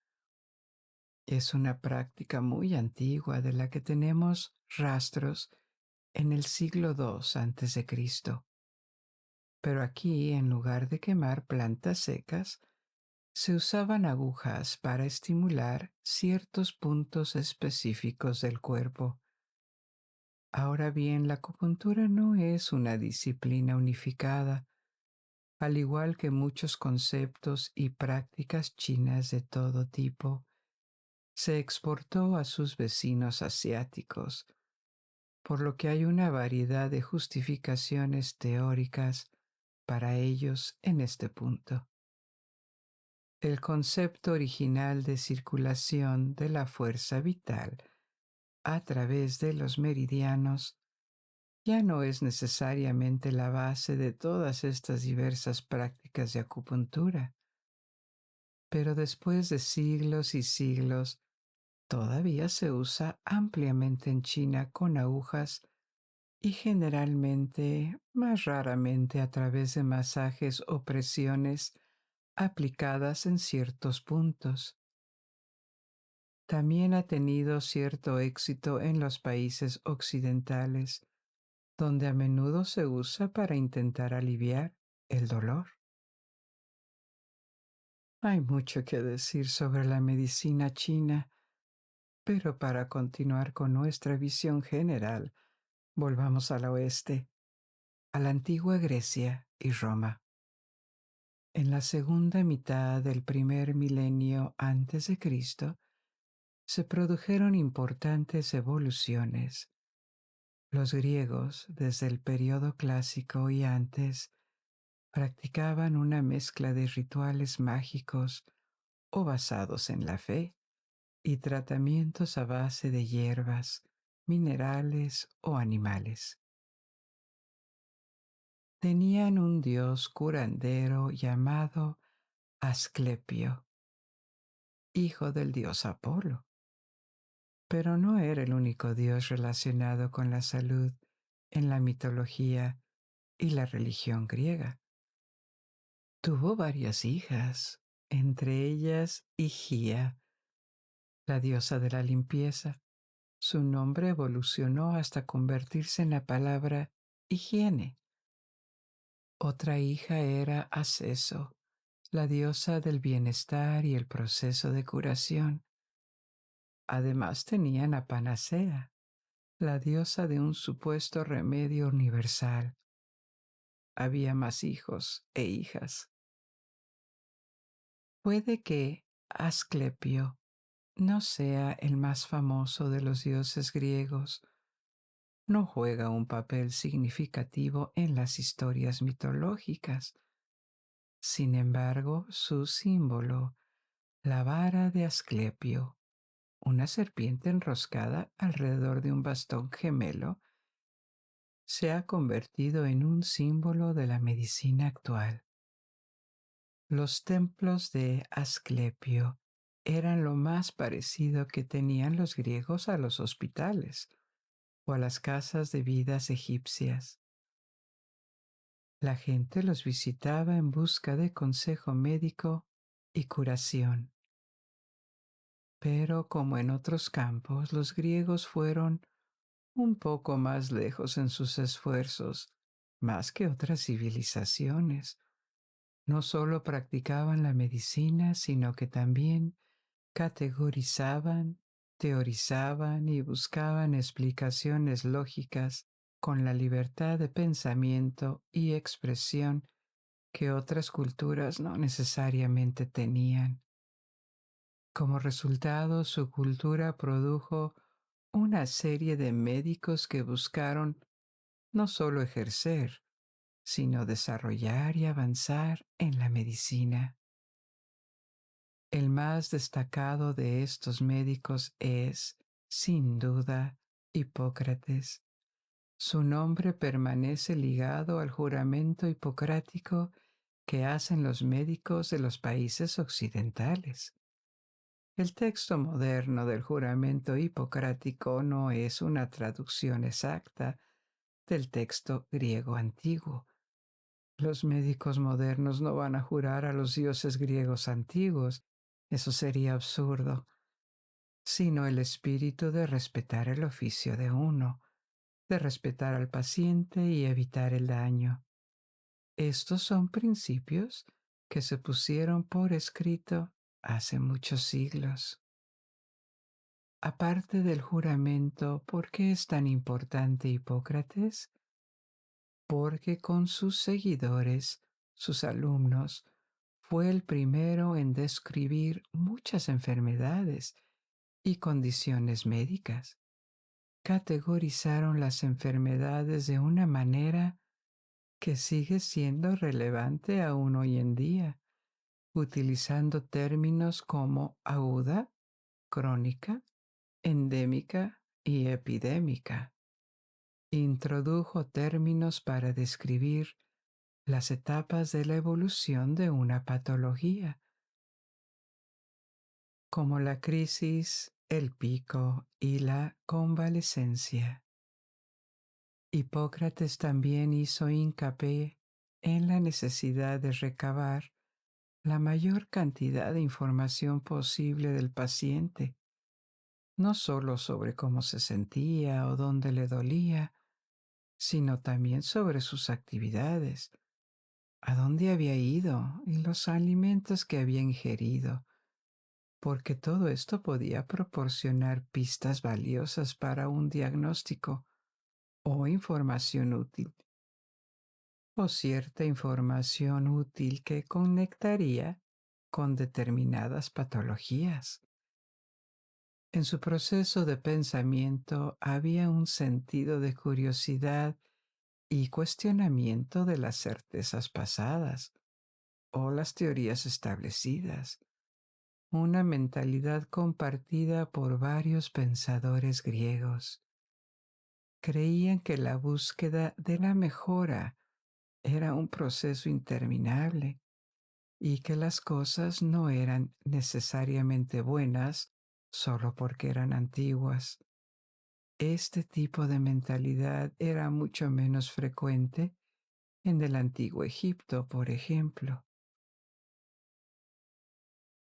Es una práctica muy antigua de la que tenemos rastros en el siglo II a.C. Pero aquí, en lugar de quemar plantas secas, se usaban agujas para estimular ciertos puntos específicos del cuerpo. Ahora bien, la acupuntura no es una disciplina unificada, al igual que muchos conceptos y prácticas chinas de todo tipo. Se exportó a sus vecinos asiáticos, por lo que hay una variedad de justificaciones teóricas para ellos en este punto. El concepto original de circulación de la fuerza vital a través de los meridianos ya no es necesariamente la base de todas estas diversas prácticas de acupuntura, pero después de siglos y siglos todavía se usa ampliamente en China con agujas y generalmente, más raramente a través de masajes o presiones aplicadas en ciertos puntos. También ha tenido cierto éxito en los países occidentales, donde a menudo se usa para intentar aliviar el dolor. Hay mucho que decir sobre la medicina china, pero para continuar con nuestra visión general, volvamos al oeste, a la antigua Grecia y Roma. En la segunda mitad del primer milenio antes de Cristo, se produjeron importantes evoluciones. Los griegos, desde el período clásico y antes, practicaban una mezcla de rituales mágicos o basados en la fe y tratamientos a base de hierbas, minerales o animales. Tenían un dios curandero llamado Asclepio, hijo del dios Apolo, pero no era el único dios relacionado con la salud. en la mitología y la religión griega. Tuvo varias hijas, entre ellas Higia, la diosa de la limpieza. Su nombre evolucionó hasta convertirse en la palabra higiene. Otra hija era Aceso, la diosa del bienestar y el proceso de curación. Además tenían a Panacea, la diosa de un supuesto remedio universal. Había más hijos e hijas. Puede que Asclepio no sea el más famoso de los dioses griegos, no juega un papel significativo en las historias mitológicas. Sin embargo, su símbolo, la vara de Asclepio, una serpiente enroscada alrededor de un bastón gemelo, se ha convertido en un símbolo de la medicina actual. Los templos de Asclepio eran lo más parecido que tenían los griegos a los hospitales o a las casas de vidas egipcias. La gente los visitaba en busca de consejo médico y curación. Pero como en otros campos, los griegos fueron un poco más lejos en sus esfuerzos, más que otras civilizaciones. No solo practicaban la medicina, sino que también categorizaban, teorizaban y buscaban explicaciones lógicas con la libertad de pensamiento y expresión que otras culturas no necesariamente tenían. Como resultado, su cultura produjo una serie de médicos que buscaron no solo ejercer, sino desarrollar y avanzar en la medicina. El más destacado de estos médicos es, sin duda, Hipócrates. Su nombre permanece ligado al juramento hipocrático que hacen los médicos de los países occidentales. El texto moderno del juramento hipocrático no es una traducción exacta del texto griego antiguo. Los médicos modernos no van a jurar a los dioses griegos antiguos, eso sería absurdo, sino el espíritu de respetar el oficio de uno, de respetar al paciente y evitar el daño. Estos son principios que se pusieron por escrito hace muchos siglos. Aparte del juramento, ¿por qué es tan importante Hipócrates? Porque con sus seguidores, sus alumnos, fue el primero en describir muchas enfermedades y condiciones médicas. Categorizaron las enfermedades de una manera que sigue siendo relevante aún hoy en día, utilizando términos como aguda, crónica, endémica y epidémica. Introdujo términos para describir las etapas de la evolución de una patología, como la crisis, el pico y la convalecencia. Hipócrates también hizo hincapié en la necesidad de recabar la mayor cantidad de información posible del paciente, no solo sobre cómo se sentía o dónde le dolía, sino también sobre sus actividades, a dónde había ido y los alimentos que había ingerido, porque todo esto podía proporcionar pistas valiosas para un diagnóstico o información útil, o cierta información útil que conectaría con determinadas patologías. En su proceso de pensamiento había un sentido de curiosidad y cuestionamiento de las certezas pasadas o las teorías establecidas, una mentalidad compartida por varios pensadores griegos. Creían que la búsqueda de la mejora era un proceso interminable y que las cosas no eran necesariamente buenas solo porque eran antiguas. Este tipo de mentalidad era mucho menos frecuente en el antiguo Egipto, por ejemplo.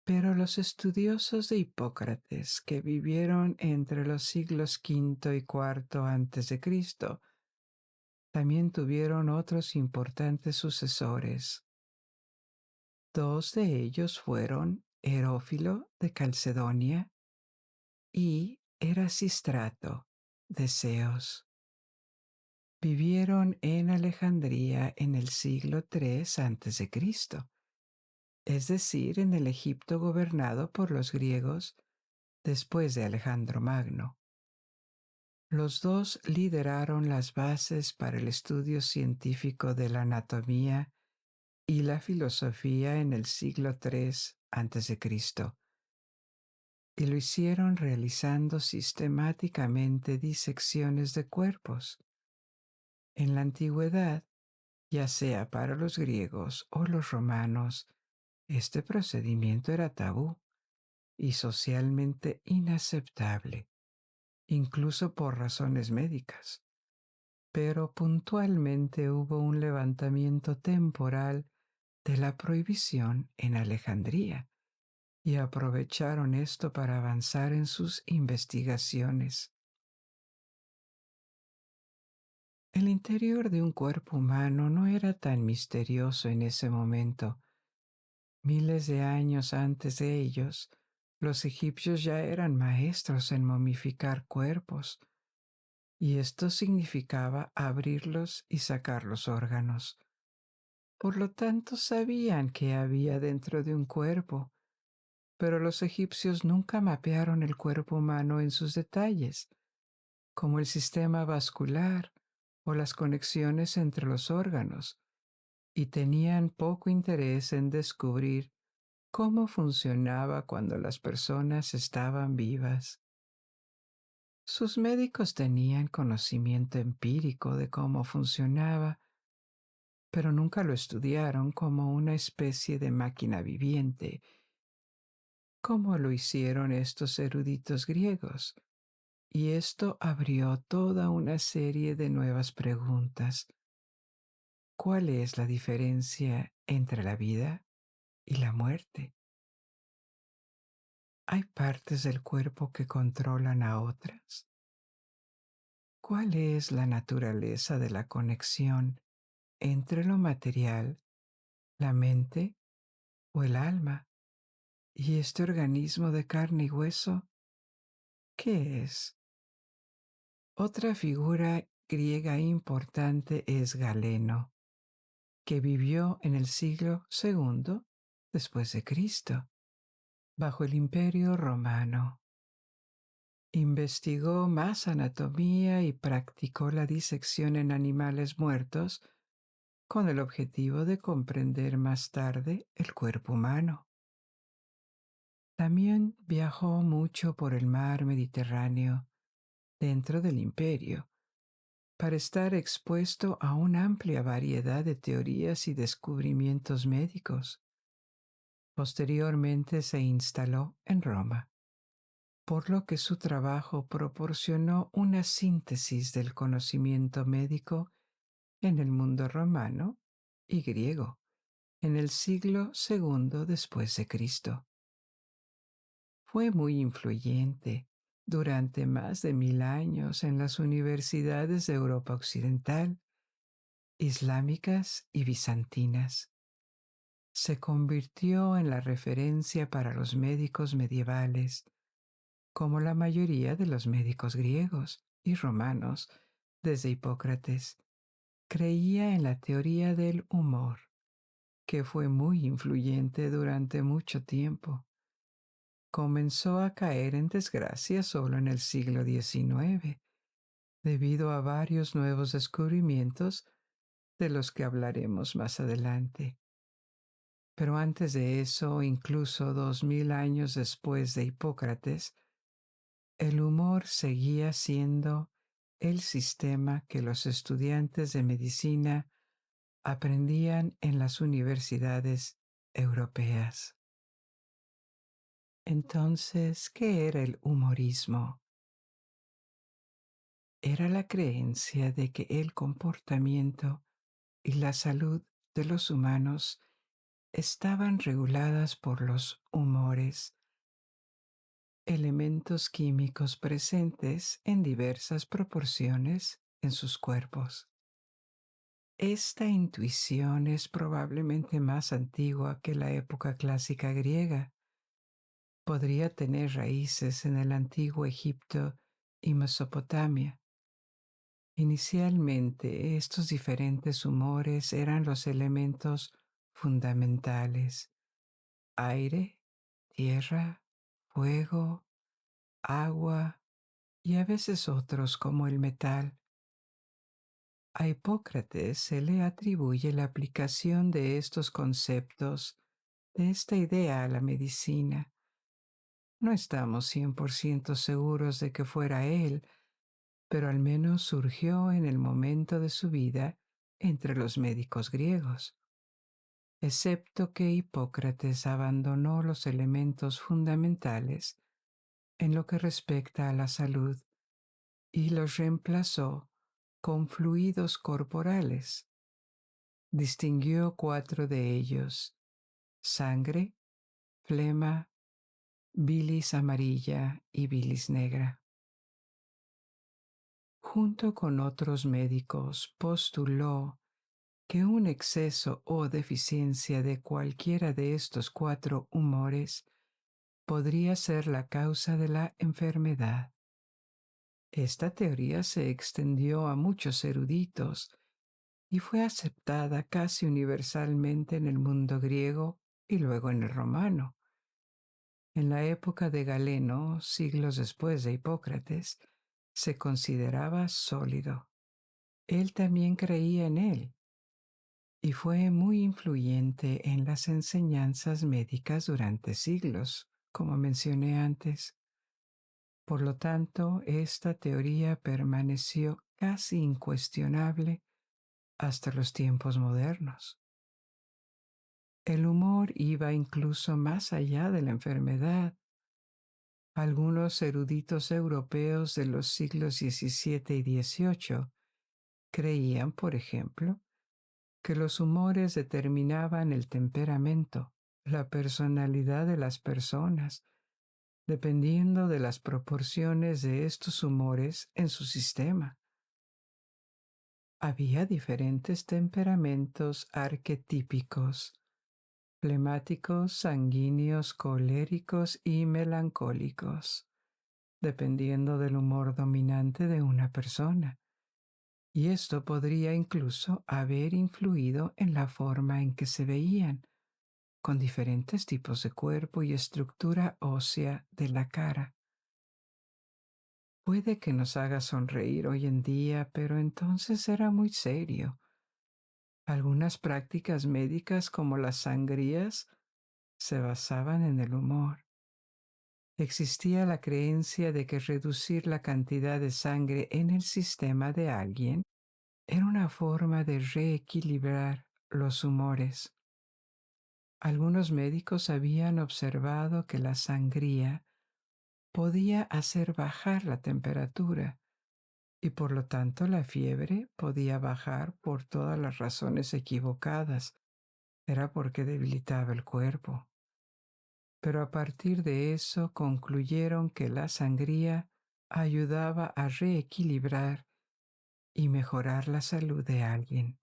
Pero los estudiosos de Hipócrates, que vivieron entre los siglos V y IV antes de Cristo, también tuvieron otros importantes sucesores. Dos de ellos fueron Herófilo de Calcedonia y Erasistrato de Ceos. Vivieron en Alejandría en el siglo III a.C., es decir, en el Egipto gobernado por los griegos después de Alejandro Magno. Los dos lideraron las bases para el estudio científico de la anatomía y la filosofía en el siglo III a.C., y lo hicieron realizando sistemáticamente disecciones de cuerpos. En la antigüedad, ya sea para los griegos o los romanos, este procedimiento era tabú y socialmente inaceptable, incluso por razones médicas. Pero puntualmente hubo un levantamiento temporal de la prohibición en Alejandría y aprovecharon esto para avanzar en sus investigaciones. El interior de un cuerpo humano no era tan misterioso en ese momento. Miles de años antes de ellos, los egipcios ya eran maestros en momificar cuerpos, y esto significaba abrirlos y sacar los órganos. Por lo tanto, sabían qué había dentro de un cuerpo, pero los egipcios nunca mapearon el cuerpo humano en sus detalles, como el sistema vascular o las conexiones entre los órganos, y tenían poco interés en descubrir cómo funcionaba cuando las personas estaban vivas. Sus médicos tenían conocimiento empírico de cómo funcionaba, pero nunca lo estudiaron como una especie de máquina viviente, como lo hicieron estos eruditos griegos. Y esto abrió toda una serie de nuevas preguntas. ¿Cuál es la diferencia entre la vida y la muerte? ¿Hay partes del cuerpo que controlan a otras? ¿Cuál es la naturaleza de la conexión entre lo material, la mente o el alma y este organismo de carne y hueso? ¿Qué es? Otra figura griega importante es Galeno, que vivió en el siglo II después de Cristo, bajo el Imperio Romano. Investigó más anatomía y practicó la disección en animales muertos con el objetivo de comprender más tarde el cuerpo humano. También viajó mucho por el mar Mediterráneo dentro del imperio para estar expuesto a una amplia variedad de teorías y descubrimientos médicos. Posteriormente se instaló en Roma, por lo que su trabajo proporcionó una síntesis del conocimiento médico en el mundo romano y griego en el siglo II después de Cristo. Fue muy influyente durante más de 1000 años en las universidades de Europa Occidental, islámicas y bizantinas. Se convirtió en la referencia para los médicos medievales, como la mayoría de los médicos griegos y romanos desde Hipócrates. Creía en la teoría del humor, que fue muy influyente durante mucho tiempo. Comenzó a caer en desgracia solo en el siglo XIX, debido a varios nuevos descubrimientos de los que hablaremos más adelante. Pero antes de eso, incluso 2000 años después de Hipócrates, el humor seguía siendo el sistema que los estudiantes de medicina aprendían en las universidades europeas. Entonces, ¿qué era el humorismo? era la creencia de que el comportamiento y la salud de los humanos estaban reguladas por los humores, elementos químicos presentes en diversas proporciones en sus cuerpos. Esta intuición es probablemente más antigua que la época clásica griega. Podría tener raíces en el antiguo Egipto y Mesopotamia. Inicialmente, estos diferentes humores eran los elementos fundamentales: aire, tierra, fuego, agua y a veces otros como el metal. A Hipócrates se le atribuye la aplicación de estos conceptos, de esta idea a la medicina. No estamos 100% seguros de que fuera él, pero al menos surgió en el momento de su vida entre los médicos griegos, excepto que Hipócrates abandonó los elementos fundamentales en lo que respecta a la salud y los reemplazó con fluidos corporales. Distinguió 4 de ellos: sangre, flema, bilis amarilla y bilis negra. Junto con otros médicos, postuló que un exceso o deficiencia de cualquiera de estos 4 humores podría ser la causa de la enfermedad. Esta teoría se extendió a muchos eruditos y fue aceptada casi universalmente en el mundo griego y luego en el romano. En la época de Galeno, siglos después de Hipócrates, se consideraba sólido. Él también creía en él y fue muy influyente en las enseñanzas médicas durante siglos, como mencioné antes. Por lo tanto, esta teoría permaneció casi incuestionable hasta los tiempos modernos. El humor iba incluso más allá de la enfermedad. Algunos eruditos europeos de los siglos XVII y XVIII creían, por ejemplo, que los humores determinaban el temperamento, la personalidad de las personas, dependiendo de las proporciones de estos humores en su sistema. Había diferentes temperamentos arquetípicos: flemáticos, sanguíneos, coléricos y melancólicos, dependiendo del humor dominante de una persona. Y esto podría incluso haber influido en la forma en que se veían, con diferentes tipos de cuerpo y estructura ósea de la cara. Puede que nos haga sonreír hoy en día, pero entonces era muy serio. Algunas prácticas médicas como las sangrías se basaban en el humor. Existía la creencia de que reducir la cantidad de sangre en el sistema de alguien era una forma de reequilibrar los humores. Algunos médicos habían observado que la sangría podía hacer bajar la temperatura y por lo tanto la fiebre podía bajar por todas las razones equivocadas. Era porque debilitaba el cuerpo. Pero a partir de eso concluyeron que la sangría ayudaba a reequilibrar y mejorar la salud de alguien.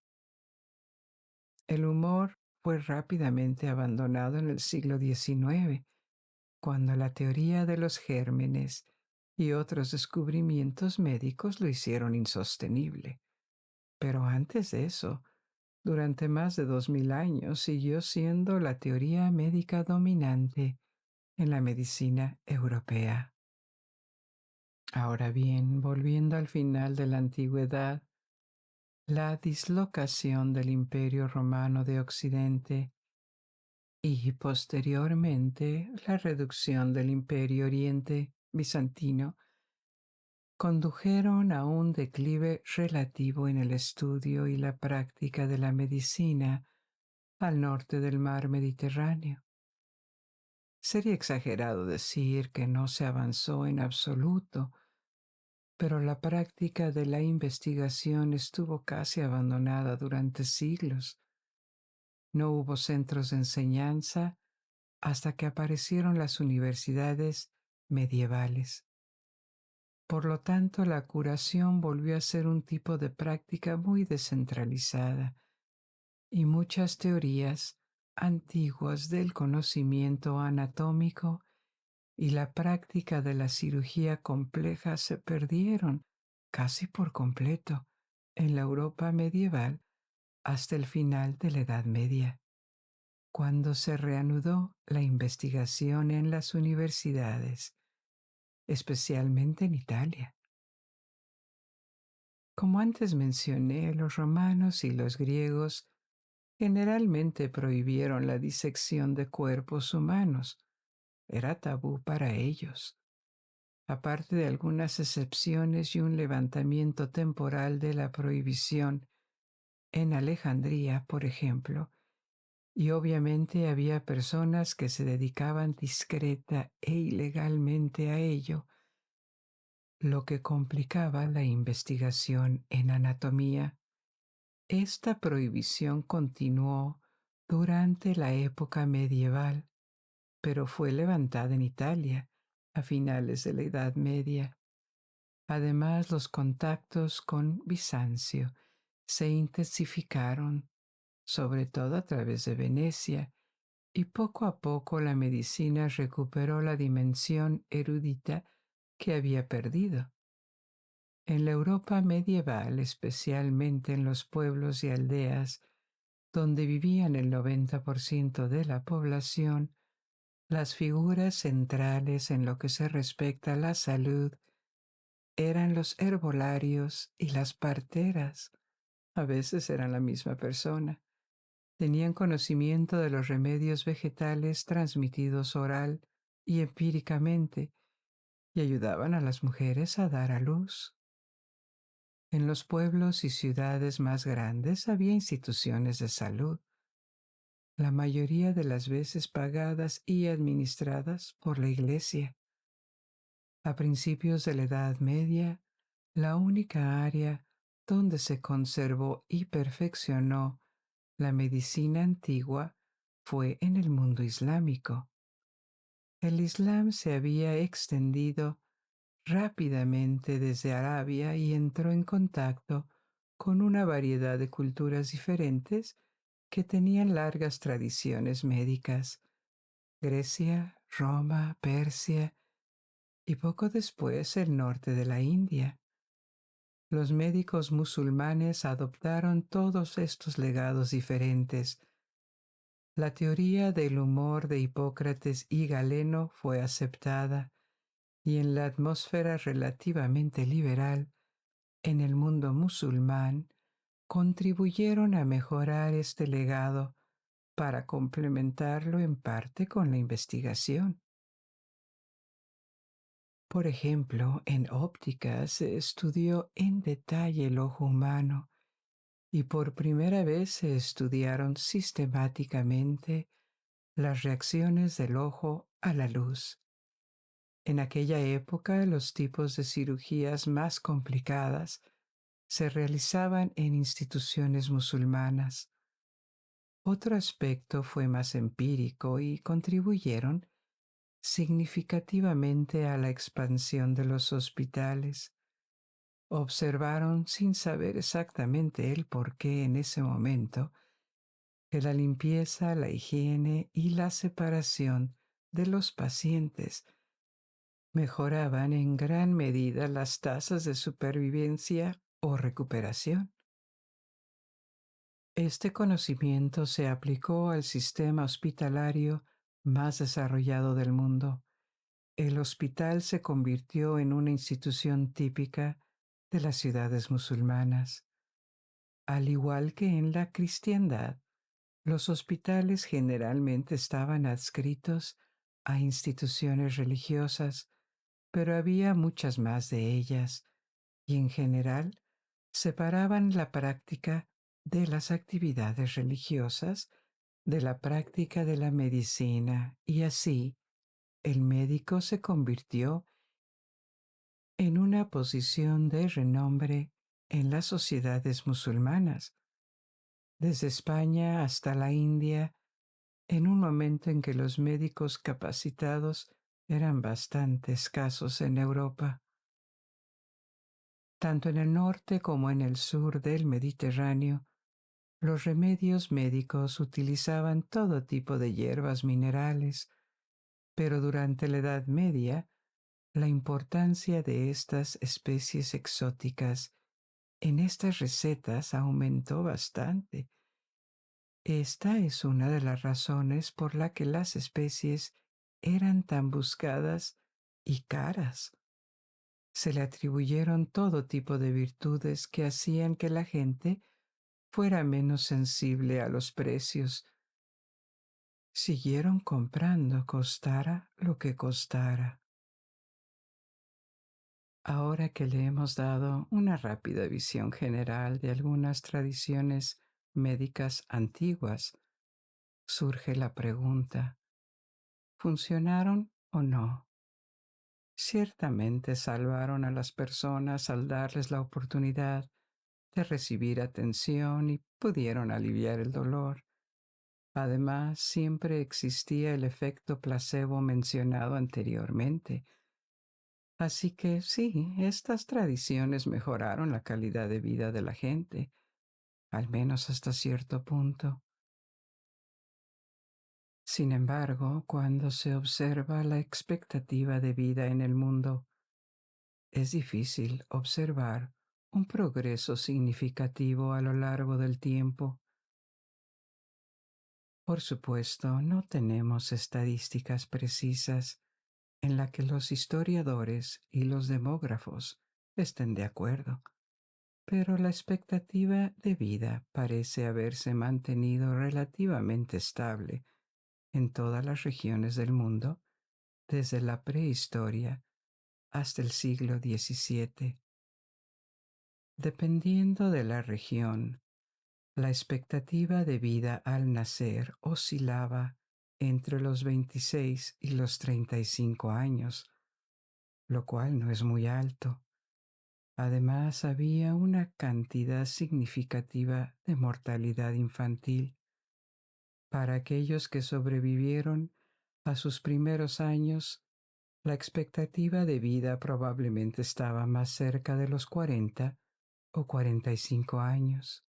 El humor fue rápidamente abandonado en el siglo XIX, cuando la teoría de los gérmenes y otros descubrimientos médicos lo hicieron insostenible. Pero antes de eso, durante más de 2000 años, siguió siendo la teoría médica dominante en la medicina europea. Ahora bien, volviendo al final de la antigüedad, la dislocación del Imperio Romano de Occidente y posteriormente la reducción del Imperio Oriente bizantino condujeron a un declive relativo en el estudio y la práctica de la medicina al norte del mar Mediterráneo. Sería exagerado decir que no se avanzó en absoluto, pero la práctica de la investigación estuvo casi abandonada durante siglos. No hubo centros de enseñanza hasta que aparecieron las universidades medievales. Por lo tanto, la curación volvió a ser un tipo de práctica muy descentralizada y muchas teorías antiguas del conocimiento anatómico y la práctica de la cirugía compleja se perdieron casi por completo en la Europa medieval hasta el final de la Edad Media, cuando se reanudó la investigación en las universidades, especialmente en Italia. Como antes mencioné, los romanos y los griegos generalmente prohibieron la disección de cuerpos humanos. Era tabú para ellos. Aparte de algunas excepciones y un levantamiento temporal de la prohibición en Alejandría, por ejemplo, y obviamente había personas que se dedicaban discreta e ilegalmente a ello, lo que complicaba la investigación en anatomía. Esta prohibición continuó durante la época medieval, pero fue levantada en Italia a finales de la Edad Media. Además, los contactos con Bizancio se intensificaron, sobre todo a través de Venecia, y poco a poco la medicina recuperó la dimensión erudita que había perdido. En la Europa medieval, especialmente en los pueblos y aldeas donde vivían el 90% de la población, las figuras centrales en lo que se respecta a la salud eran los herbolarios y las parteras. A veces eran la misma persona. Tenían conocimiento de los remedios vegetales transmitidos oral y empíricamente y ayudaban a las mujeres a dar a luz. En los pueblos y ciudades más grandes había instituciones de salud, la mayoría de las veces pagadas y administradas por la Iglesia. A principios de la Edad Media, la única área donde se conservó y perfeccionó la medicina antigua fue en el mundo islámico. El Islam se había extendido rápidamente desde Arabia y entró en contacto con una variedad de culturas diferentes que tenían largas tradiciones médicas: Grecia, Roma, Persia y poco después el norte de la India. Los médicos musulmanes adoptaron todos estos legados diferentes. La teoría del humor de Hipócrates y Galeno fue aceptada, y en la atmósfera relativamente liberal en el mundo musulmán contribuyeron a mejorar este legado para complementarlo en parte con la investigación. Por ejemplo, en óptica se estudió en detalle el ojo humano y por primera vez se estudiaron sistemáticamente las reacciones del ojo a la luz. En aquella época, los tipos de cirugías más complicadas se realizaban en instituciones musulmanas. Otro aspecto fue más empírico y contribuyeron significativamente a la expansión de los hospitales. Observaron, sin saber exactamente el por qué en ese momento, que la limpieza, la higiene y la separación de los pacientes mejoraban en gran medida las tasas de supervivencia o recuperación. Este conocimiento se aplicó al sistema hospitalario más desarrollado del mundo. El hospital se convirtió en una institución típica de las ciudades musulmanas. Al igual que en la cristiandad, los hospitales generalmente estaban adscritos a instituciones religiosas, pero había muchas más de ellas, y en general separaban la práctica de las actividades religiosas de la práctica de la medicina, y así el médico se convirtió en una posición de renombre en las sociedades musulmanas, desde España hasta la India, en un momento en que los médicos capacitados eran bastante escasos en Europa. Tanto en el norte como en el sur del Mediterráneo, los remedios médicos utilizaban todo tipo de hierbas minerales, pero durante la Edad Media, la importancia de estas especies exóticas en estas recetas aumentó bastante. Esta es una de las razones por la que las especies eran tan buscadas y caras. Se le atribuyeron todo tipo de virtudes que hacían que la gente fuera menos sensible a los precios. Siguieron comprando costara lo que costara. Ahora que le hemos dado una rápida visión general de algunas tradiciones médicas antiguas, surge la pregunta, ¿funcionaron o no? Ciertamente salvaron a las personas al darles la oportunidad de recibir atención y pudieron aliviar el dolor. Además, siempre existía el efecto placebo mencionado anteriormente. Así que sí, estas tradiciones mejoraron la calidad de vida de la gente, al menos hasta cierto punto. Sin embargo, cuando se observa la expectativa de vida en el mundo, es difícil observar un progreso significativo a lo largo del tiempo. Por supuesto, no tenemos estadísticas precisas en las que los historiadores y los demógrafos estén de acuerdo, pero la expectativa de vida parece haberse mantenido relativamente estable en todas las regiones del mundo desde la prehistoria hasta el siglo XVII. Dependiendo de la región, la expectativa de vida al nacer oscilaba entre los 26 y los 35 años, lo cual no es muy alto. Además, había una cantidad significativa de mortalidad infantil. Para aquellos que sobrevivieron a sus primeros años, la expectativa de vida probablemente estaba más cerca de los 40 o 45 años.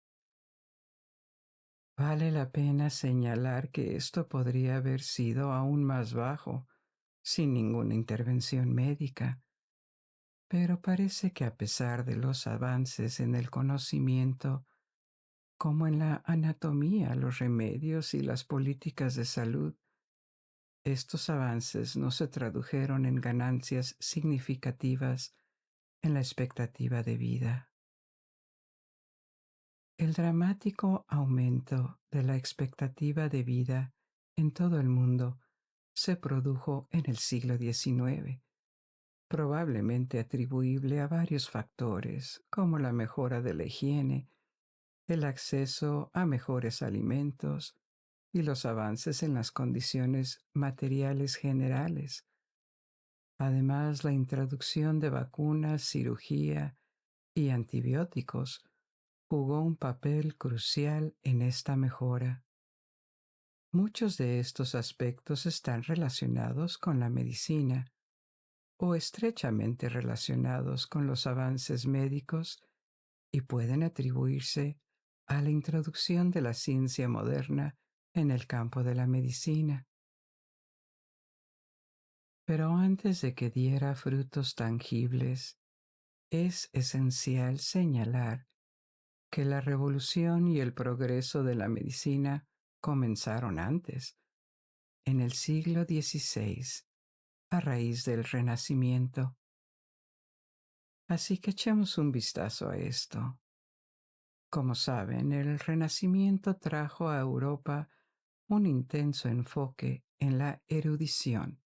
Vale la pena señalar que esto podría haber sido aún más bajo, sin ninguna intervención médica, pero parece que a pesar de los avances en el conocimiento, como en la anatomía, los remedios y las políticas de salud, estos avances no se tradujeron en ganancias significativas en la expectativa de vida. El dramático aumento de la expectativa de vida en todo el mundo se produjo en el siglo XIX, probablemente atribuible a varios factores como la mejora de la higiene, el acceso a mejores alimentos y los avances en las condiciones materiales generales. Además, la introducción de vacunas, cirugía y antibióticos jugó un papel crucial en esta mejora. Muchos de estos aspectos están relacionados con la medicina o estrechamente relacionados con los avances médicos y pueden atribuirse a la introducción de la ciencia moderna en el campo de la medicina. Pero antes de que diera frutos tangibles, es esencial señalar que la revolución y el progreso de la medicina comenzaron antes, en el siglo XVI, a raíz del Renacimiento. Así que echemos un vistazo a esto. Como saben, el Renacimiento trajo a Europa un intenso enfoque en la erudición.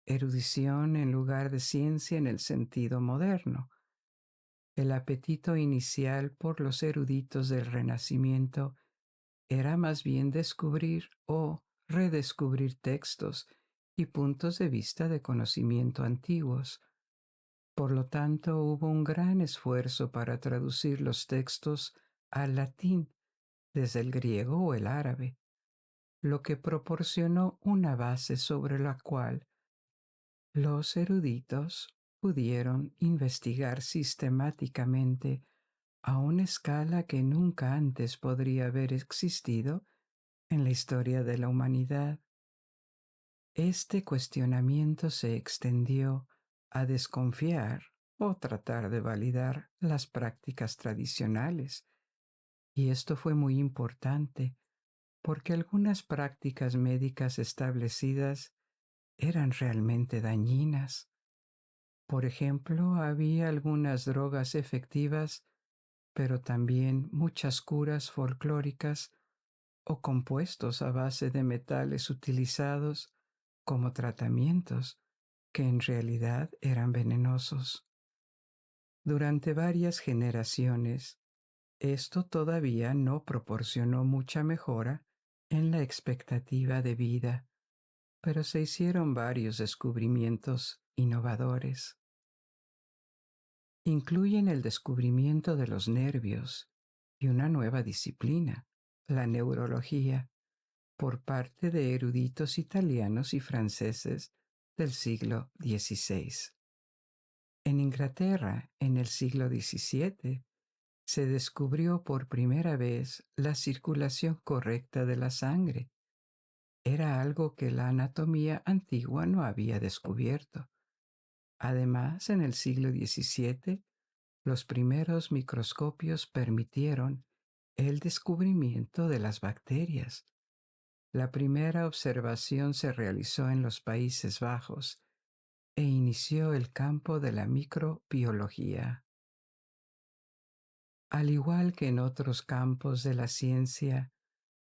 Erudición en lugar de ciencia en el sentido moderno. El apetito inicial por los eruditos del Renacimiento era más bien descubrir o redescubrir textos y puntos de vista de conocimiento antiguos. Por lo tanto, hubo un gran esfuerzo para traducir los textos al latín desde el griego o el árabe, lo que proporcionó una base sobre la cual los eruditos pudieron investigar sistemáticamente a una escala que nunca antes podría haber existido en la historia de la humanidad. Este cuestionamiento se extendió a desconfiar o tratar de validar las prácticas tradicionales, y esto fue muy importante porque algunas prácticas médicas establecidas eran realmente dañinas. Por ejemplo, había algunas drogas efectivas, pero también muchas curas folclóricas o compuestos a base de metales utilizados como tratamientos que en realidad eran venenosos. Durante varias generaciones, esto todavía no proporcionó mucha mejora en la expectativa de vida, pero se hicieron varios descubrimientos innovadores. Incluyen el descubrimiento de los nervios y una nueva disciplina, la neurología, por parte de eruditos italianos y franceses del siglo XVI. En Inglaterra, en el siglo XVII, se descubrió por primera vez la circulación correcta de la sangre. Era algo que la anatomía antigua no había descubierto. Además, en el siglo XVII, los primeros microscopios permitieron el descubrimiento de las bacterias. La primera observación se realizó en los Países Bajos e inició el campo de la microbiología. Al igual que en otros campos de la ciencia,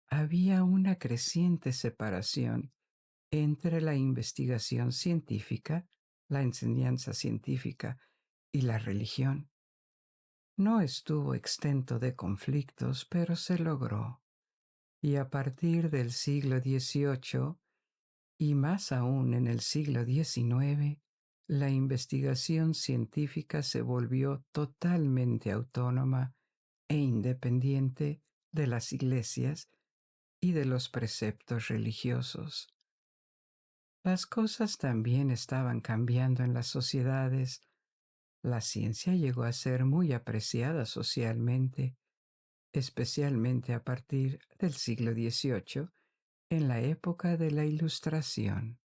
había una creciente separación entre la investigación científica, la enseñanza científica y la religión. No estuvo exento de conflictos, pero se logró. Y a partir del siglo XVIII, y más aún en el siglo XIX, la investigación científica se volvió totalmente autónoma e independiente de las iglesias y de los preceptos religiosos. Las cosas también estaban cambiando en las sociedades. La ciencia llegó a ser muy apreciada socialmente, especialmente a partir del siglo XVIII, en la época de la Ilustración.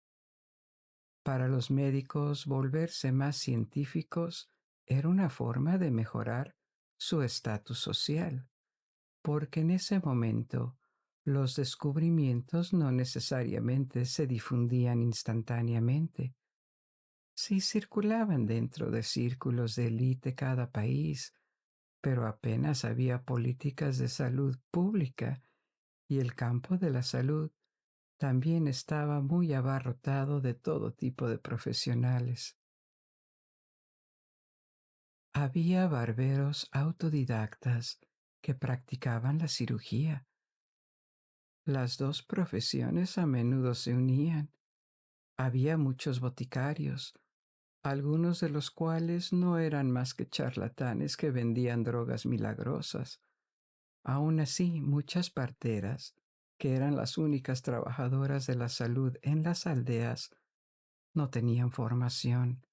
Para los médicos, volverse más científicos era una forma de mejorar su estatus social, porque en ese momento los descubrimientos no necesariamente se difundían instantáneamente. Sí circulaban dentro de círculos de élite cada país, pero apenas había políticas de salud pública y el campo de la salud también estaba muy abarrotado de todo tipo de profesionales. Había barberos autodidactas que practicaban la cirugía. Las dos profesiones a menudo se unían. Había muchos boticarios, algunos de los cuales no eran más que charlatanes que vendían drogas milagrosas. Aún así, muchas parteras, que eran las únicas trabajadoras de la salud en las aldeas, no tenían formación.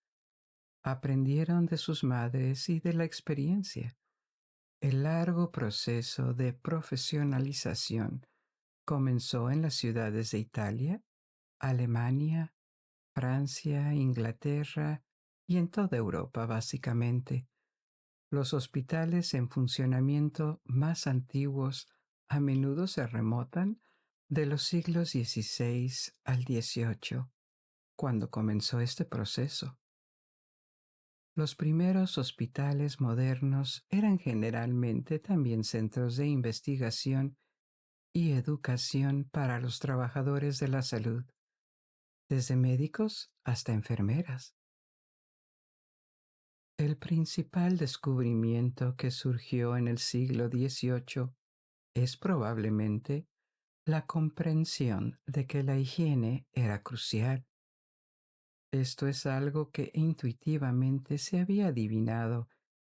Aprendieron de sus madres y de la experiencia. El largo proceso de profesionalización comenzó en las ciudades de Italia, Alemania, Francia, Inglaterra y en toda Europa, básicamente. Los hospitales en funcionamiento más antiguos a menudo se remontan de los siglos XVI al XVIII, cuando comenzó este proceso. Los primeros hospitales modernos eran generalmente también centros de investigación y educación para los trabajadores de la salud, desde médicos hasta enfermeras. El principal descubrimiento que surgió en el siglo XVIII es probablemente la comprensión de que la higiene era crucial. Esto es algo que intuitivamente se había adivinado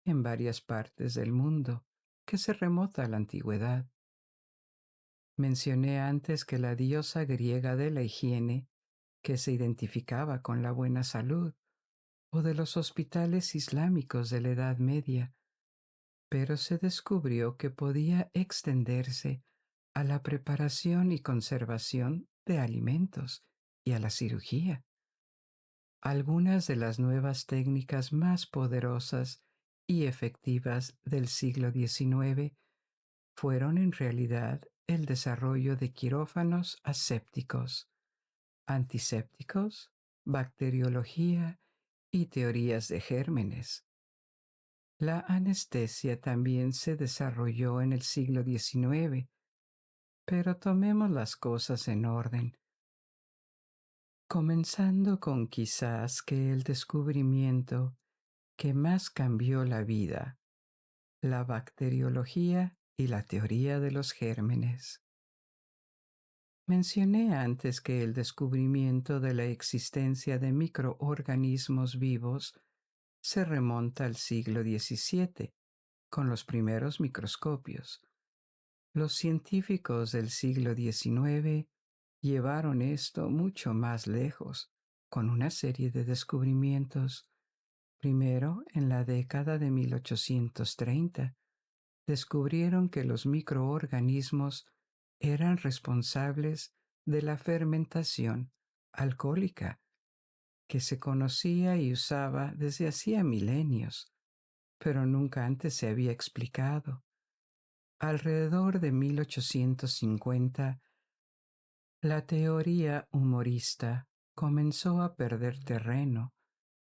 en varias partes del mundo, que se remota a la antigüedad. Mencioné antes que la diosa griega de la higiene, que se identificaba con la buena salud, o de los hospitales islámicos de la Edad Media, pero se descubrió que podía extenderse a la preparación y conservación de alimentos y a la cirugía. Algunas de las nuevas técnicas más poderosas y efectivas del siglo XIX fueron en realidad el desarrollo de quirófanos asépticos, antisépticos, bacteriología y teorías de gérmenes. La anestesia también se desarrolló en el siglo XIX, pero tomemos las cosas en orden, comenzando con quizás que el descubrimiento que más cambió la vida, la bacteriología y la teoría de los gérmenes. Mencioné antes que el descubrimiento de la existencia de microorganismos vivos se remonta al siglo XVII, con los primeros microscopios. Los científicos del siglo XIX llevaron esto mucho más lejos, con una serie de descubrimientos. Primero, en la década de 1830, descubrieron que los microorganismos eran responsables de la fermentación alcohólica, que se conocía y usaba desde hacía milenios, pero nunca antes se había explicado. Alrededor de 1850, la teoría humorista comenzó a perder terreno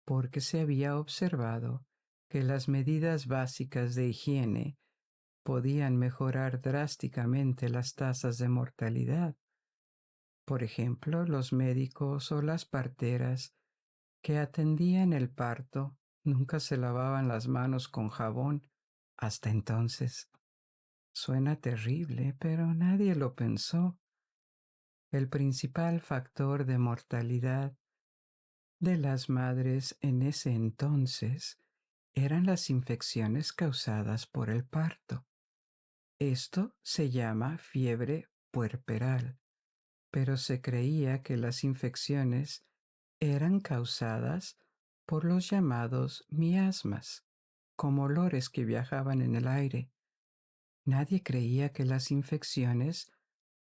porque se había observado que las medidas básicas de higiene podían mejorar drásticamente las tasas de mortalidad. Por ejemplo, los médicos o las parteras que atendían el parto nunca se lavaban las manos con jabón hasta entonces. Suena terrible, pero nadie lo pensó. El principal factor de mortalidad de las madres en ese entonces eran las infecciones causadas por el parto. Esto se llama fiebre puerperal, pero se creía que las infecciones eran causadas por los llamados miasmas, como olores que viajaban en el aire. Nadie creía que las infecciones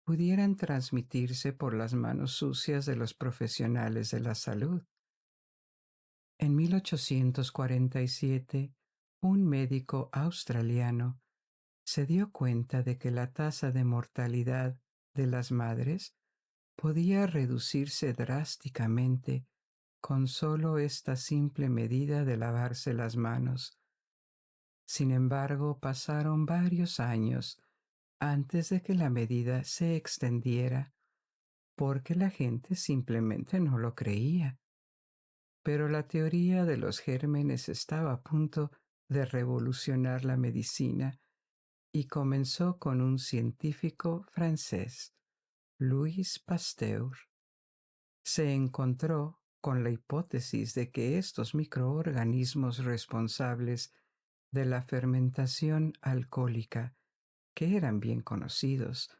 pudieran transmitirse por las manos sucias de los profesionales de la salud. En 1847, un médico australiano se dio cuenta de que la tasa de mortalidad de las madres podía reducirse drásticamente con solo esta simple medida de lavarse las manos. Sin embargo, pasaron varios años antes de que la medida se extendiera porque la gente simplemente no lo creía. Pero la teoría de los gérmenes estaba a punto de revolucionar la medicina y comenzó con un científico francés, Louis Pasteur. Se encontró con la hipótesis de que estos microorganismos responsables de la fermentación alcohólica, que eran bien conocidos,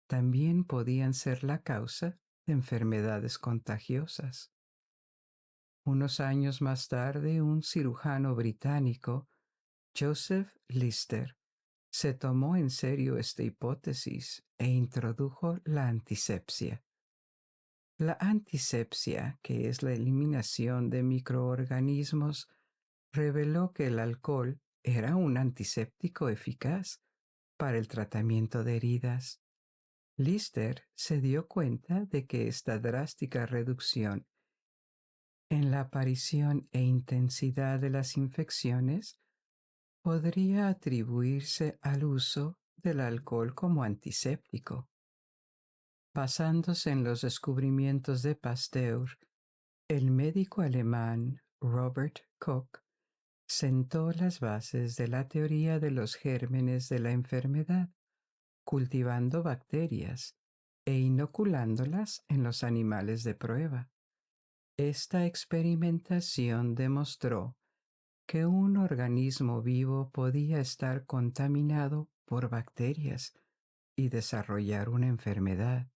también podían ser la causa de enfermedades contagiosas. Unos años más tarde, un cirujano británico, Joseph Lister, se tomó en serio esta hipótesis e introdujo la antisepsia. La antisepsia, que es la eliminación de microorganismos, reveló que el alcohol era un antiséptico eficaz para el tratamiento de heridas. Lister se dio cuenta de que esta drástica reducción en la aparición e intensidad de las infecciones podría atribuirse al uso del alcohol como antiséptico. Basándose en los descubrimientos de Pasteur, el médico alemán Robert Koch sentó las bases de la teoría de los gérmenes de la enfermedad, cultivando bacterias e inoculándolas en los animales de prueba. Esta experimentación demostró que un organismo vivo podía estar contaminado por bacterias y desarrollar una enfermedad.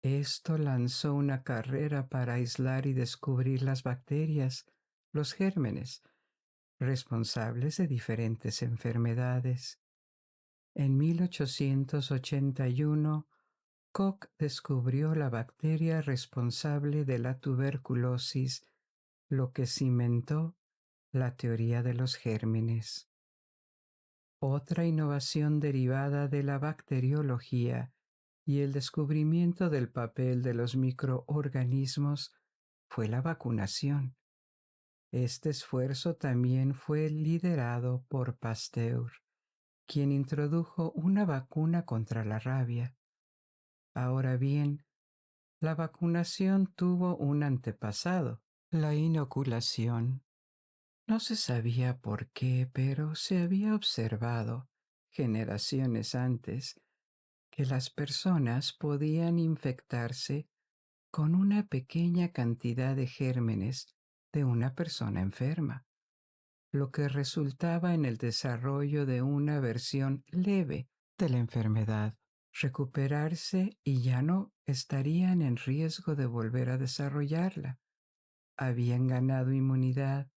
Esto lanzó una carrera para aislar y descubrir las bacterias, los gérmenes, responsables de diferentes enfermedades. En 1881, Koch descubrió la bacteria responsable de la tuberculosis, lo que cimentó la teoría de los gérmenes. Otra innovación derivada de la bacteriología y el descubrimiento del papel de los microorganismos fue la vacunación. Este esfuerzo también fue liderado por Pasteur, quien introdujo una vacuna contra la rabia. Ahora bien, la vacunación tuvo un antepasado, la inoculación. No se sabía por qué, pero se había observado generaciones antes que las personas podían infectarse con una pequeña cantidad de gérmenes de una persona enferma, lo que resultaba en el desarrollo de una versión leve de la enfermedad, recuperarse y ya no estarían en riesgo de volver a desarrollarla. Habían ganado inmunidad.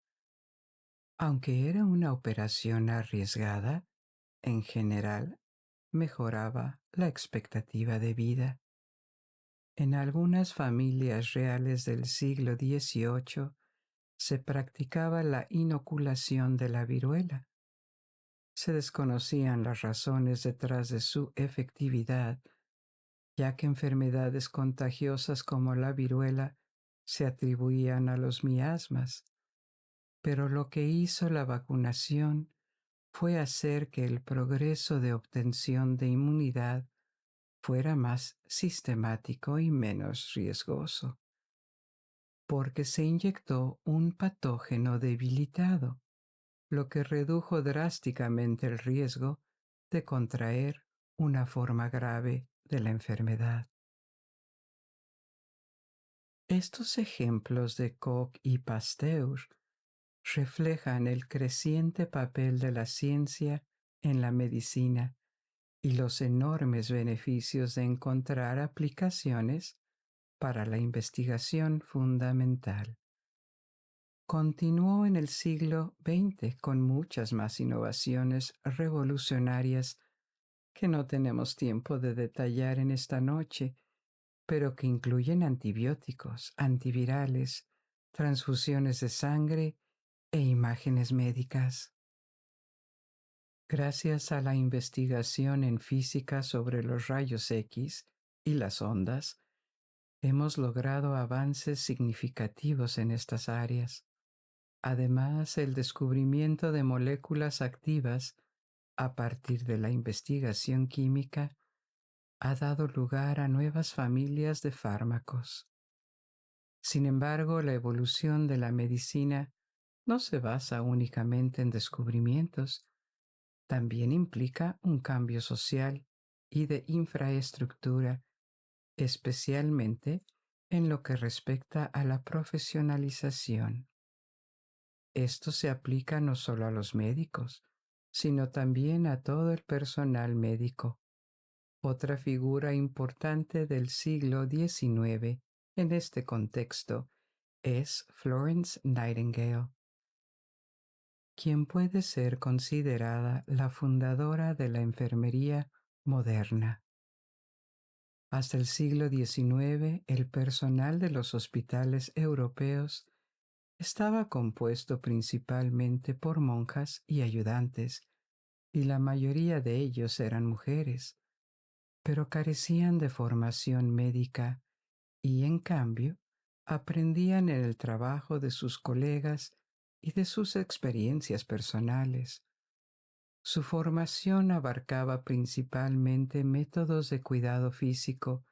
Aunque era una operación arriesgada, en general mejoraba la expectativa de vida. En algunas familias reales del siglo XVIII se practicaba la inoculación de la viruela. Se desconocían las razones detrás de su efectividad, ya que enfermedades contagiosas como la viruela se atribuían a los miasmas. Pero lo que hizo la vacunación fue hacer que el progreso de obtención de inmunidad fuera más sistemático y menos riesgoso, porque se inyectó un patógeno debilitado, lo que redujo drásticamente el riesgo de contraer una forma grave de la enfermedad. Estos ejemplos de Koch y Pasteur reflejan el creciente papel de la ciencia en la medicina y los enormes beneficios de encontrar aplicaciones para la investigación fundamental. Continuó en el siglo XX con muchas más innovaciones revolucionarias que no tenemos tiempo de detallar en esta noche, pero que incluyen antibióticos, antivirales, transfusiones de sangre e imágenes médicas. Gracias a la investigación en física sobre los rayos X y las ondas, hemos logrado avances significativos en estas áreas. Además, el descubrimiento de moléculas activas a partir de la investigación química ha dado lugar a nuevas familias de fármacos. Sin embargo, la evolución de la medicina no se basa únicamente en descubrimientos, también implica un cambio social y de infraestructura, especialmente en lo que respecta a la profesionalización. Esto se aplica no solo a los médicos, sino también a todo el personal médico. Otra figura importante del siglo XIX en este contexto es Florence Nightingale, quien puede ser considerada la fundadora de la enfermería moderna. Hasta el siglo XIX, el personal de los hospitales europeos estaba compuesto principalmente por monjas y ayudantes, y la mayoría de ellos eran mujeres, pero carecían de formación médica y, en cambio, aprendían en el trabajo de sus colegas y de sus experiencias personales. Su formación abarcaba principalmente métodos de cuidado físico,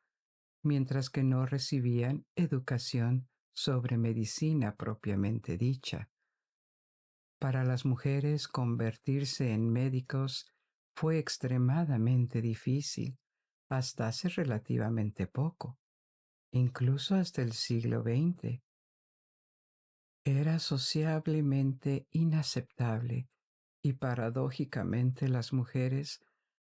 mientras que no recibían educación sobre medicina propiamente dicha. Para las mujeres convertirse en médicos fue extremadamente difícil hasta hace relativamente poco, incluso hasta el siglo XX. Era sociablemente inaceptable y paradójicamente las mujeres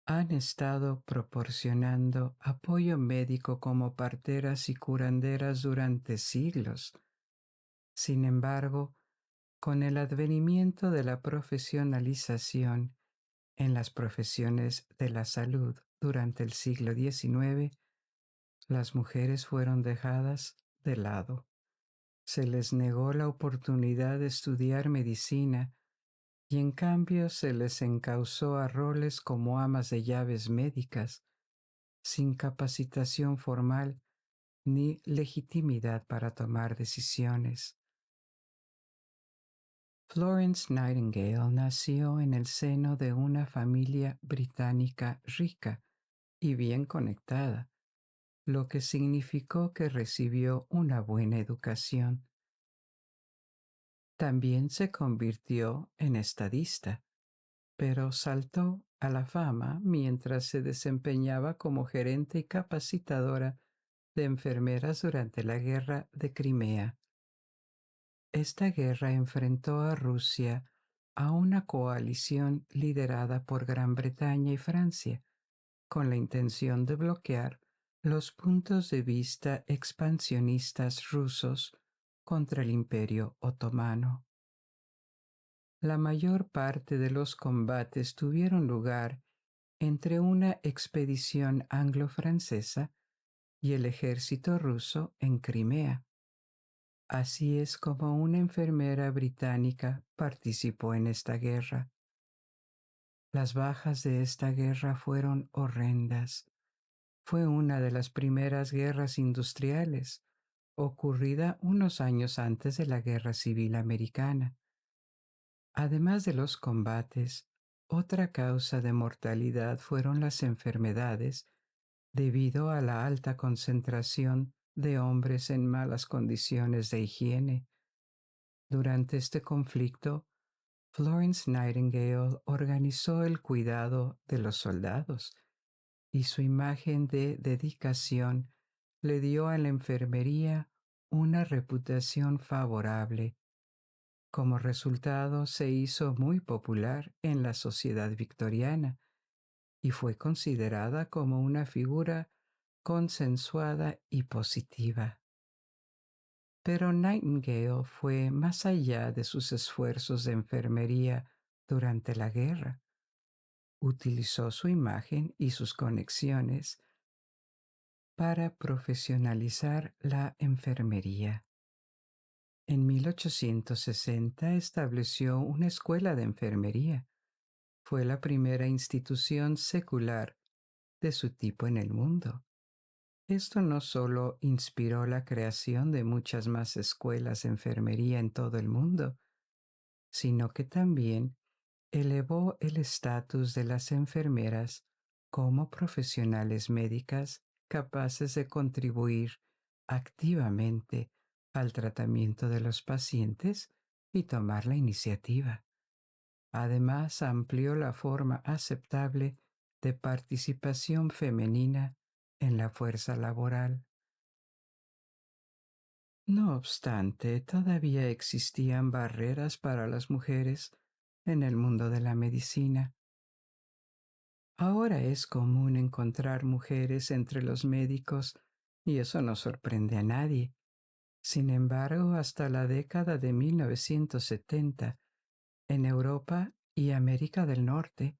han estado proporcionando apoyo médico como parteras y curanderas durante siglos. Sin embargo, con el advenimiento de la profesionalización en las profesiones de la salud durante el siglo XIX, las mujeres fueron dejadas de lado. Se les negó la oportunidad de estudiar medicina y en cambio se les encausó a roles como amas de llaves médicas, sin capacitación formal ni legitimidad para tomar decisiones. Florence Nightingale nació en el seno de una familia británica rica y bien conectada, lo que significó que recibió una buena educación. También se convirtió en estadista, pero saltó a la fama mientras se desempeñaba como gerente y capacitadora de enfermeras durante la Guerra de Crimea. Esta guerra enfrentó a Rusia a una coalición liderada por Gran Bretaña y Francia, con la intención de bloquear los puntos de vista expansionistas rusos contra el Imperio Otomano. La mayor parte de los combates tuvieron lugar entre una expedición anglo-francesa y el ejército ruso en Crimea. Así es como una enfermera británica participó en esta guerra. Las bajas de esta guerra fueron horrendas. Fue una de las primeras guerras industriales, ocurrida unos años antes de la Guerra Civil Americana. Además de los combates, otra causa de mortalidad fueron las enfermedades debido a la alta concentración de hombres en malas condiciones de higiene. Durante este conflicto, Florence Nightingale organizó el cuidado de los soldados y su imagen de dedicación le dio a la enfermería una reputación favorable. Como resultado, se hizo muy popular en la sociedad victoriana y fue considerada como una figura consensuada y positiva. Pero Nightingale fue más allá de sus esfuerzos de enfermería durante la guerra. Utilizó su imagen y sus conexiones para profesionalizar la enfermería. En 1860 estableció una escuela de enfermería. Fue la primera institución secular de su tipo en el mundo. Esto no solo inspiró la creación de muchas más escuelas de enfermería en todo el mundo, sino que también elevó el estatus de las enfermeras como profesionales médicas capaces de contribuir activamente al tratamiento de los pacientes y tomar la iniciativa. Además, amplió la forma aceptable de participación femenina en la fuerza laboral. No obstante, todavía existían barreras para las mujeres en el mundo de la medicina. Ahora es común encontrar mujeres entre los médicos y eso no sorprende a nadie. Sin embargo, hasta la década de 1970, en Europa y América del Norte,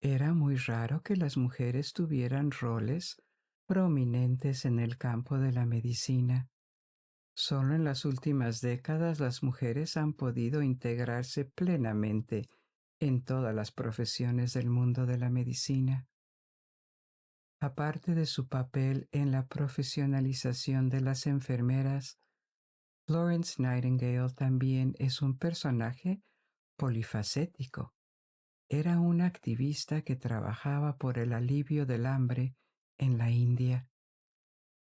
era muy raro que las mujeres tuvieran roles prominentes en el campo de la medicina. Solo en las últimas décadas las mujeres han podido integrarse plenamente en todas las profesiones del mundo de la medicina. Aparte de su papel en la profesionalización de las enfermeras, Florence Nightingale también es un personaje polifacético. Era una activista que trabajaba por el alivio del hambre en la India.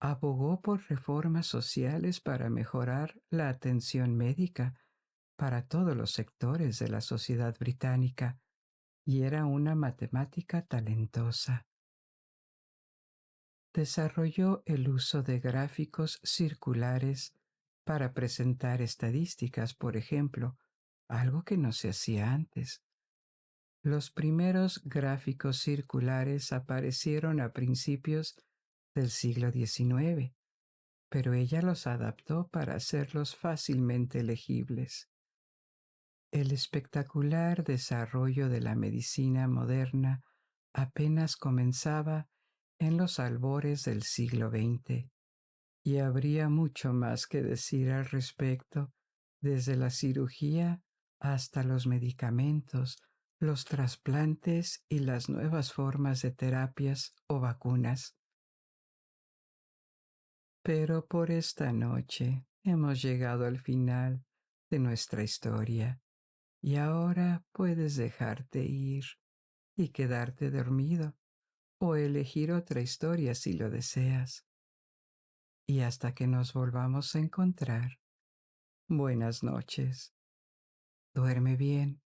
Abogó por reformas sociales para mejorar la atención médica para todos los sectores de la sociedad británica y era una matemática talentosa. Desarrolló el uso de gráficos circulares para presentar estadísticas, por ejemplo, algo que no se hacía antes. Los primeros gráficos circulares aparecieron a principios del siglo XIX, pero ella los adaptó para hacerlos fácilmente legibles. El espectacular desarrollo de la medicina moderna apenas comenzaba en los albores del siglo XX, y habría mucho más que decir al respecto, desde la cirugía hasta los medicamentos, los trasplantes y las nuevas formas de terapias o vacunas. Pero por esta noche hemos llegado al final de nuestra historia y ahora puedes dejarte ir y quedarte dormido o elegir otra historia si lo deseas. Y hasta que nos volvamos a encontrar, buenas noches. Duerme bien.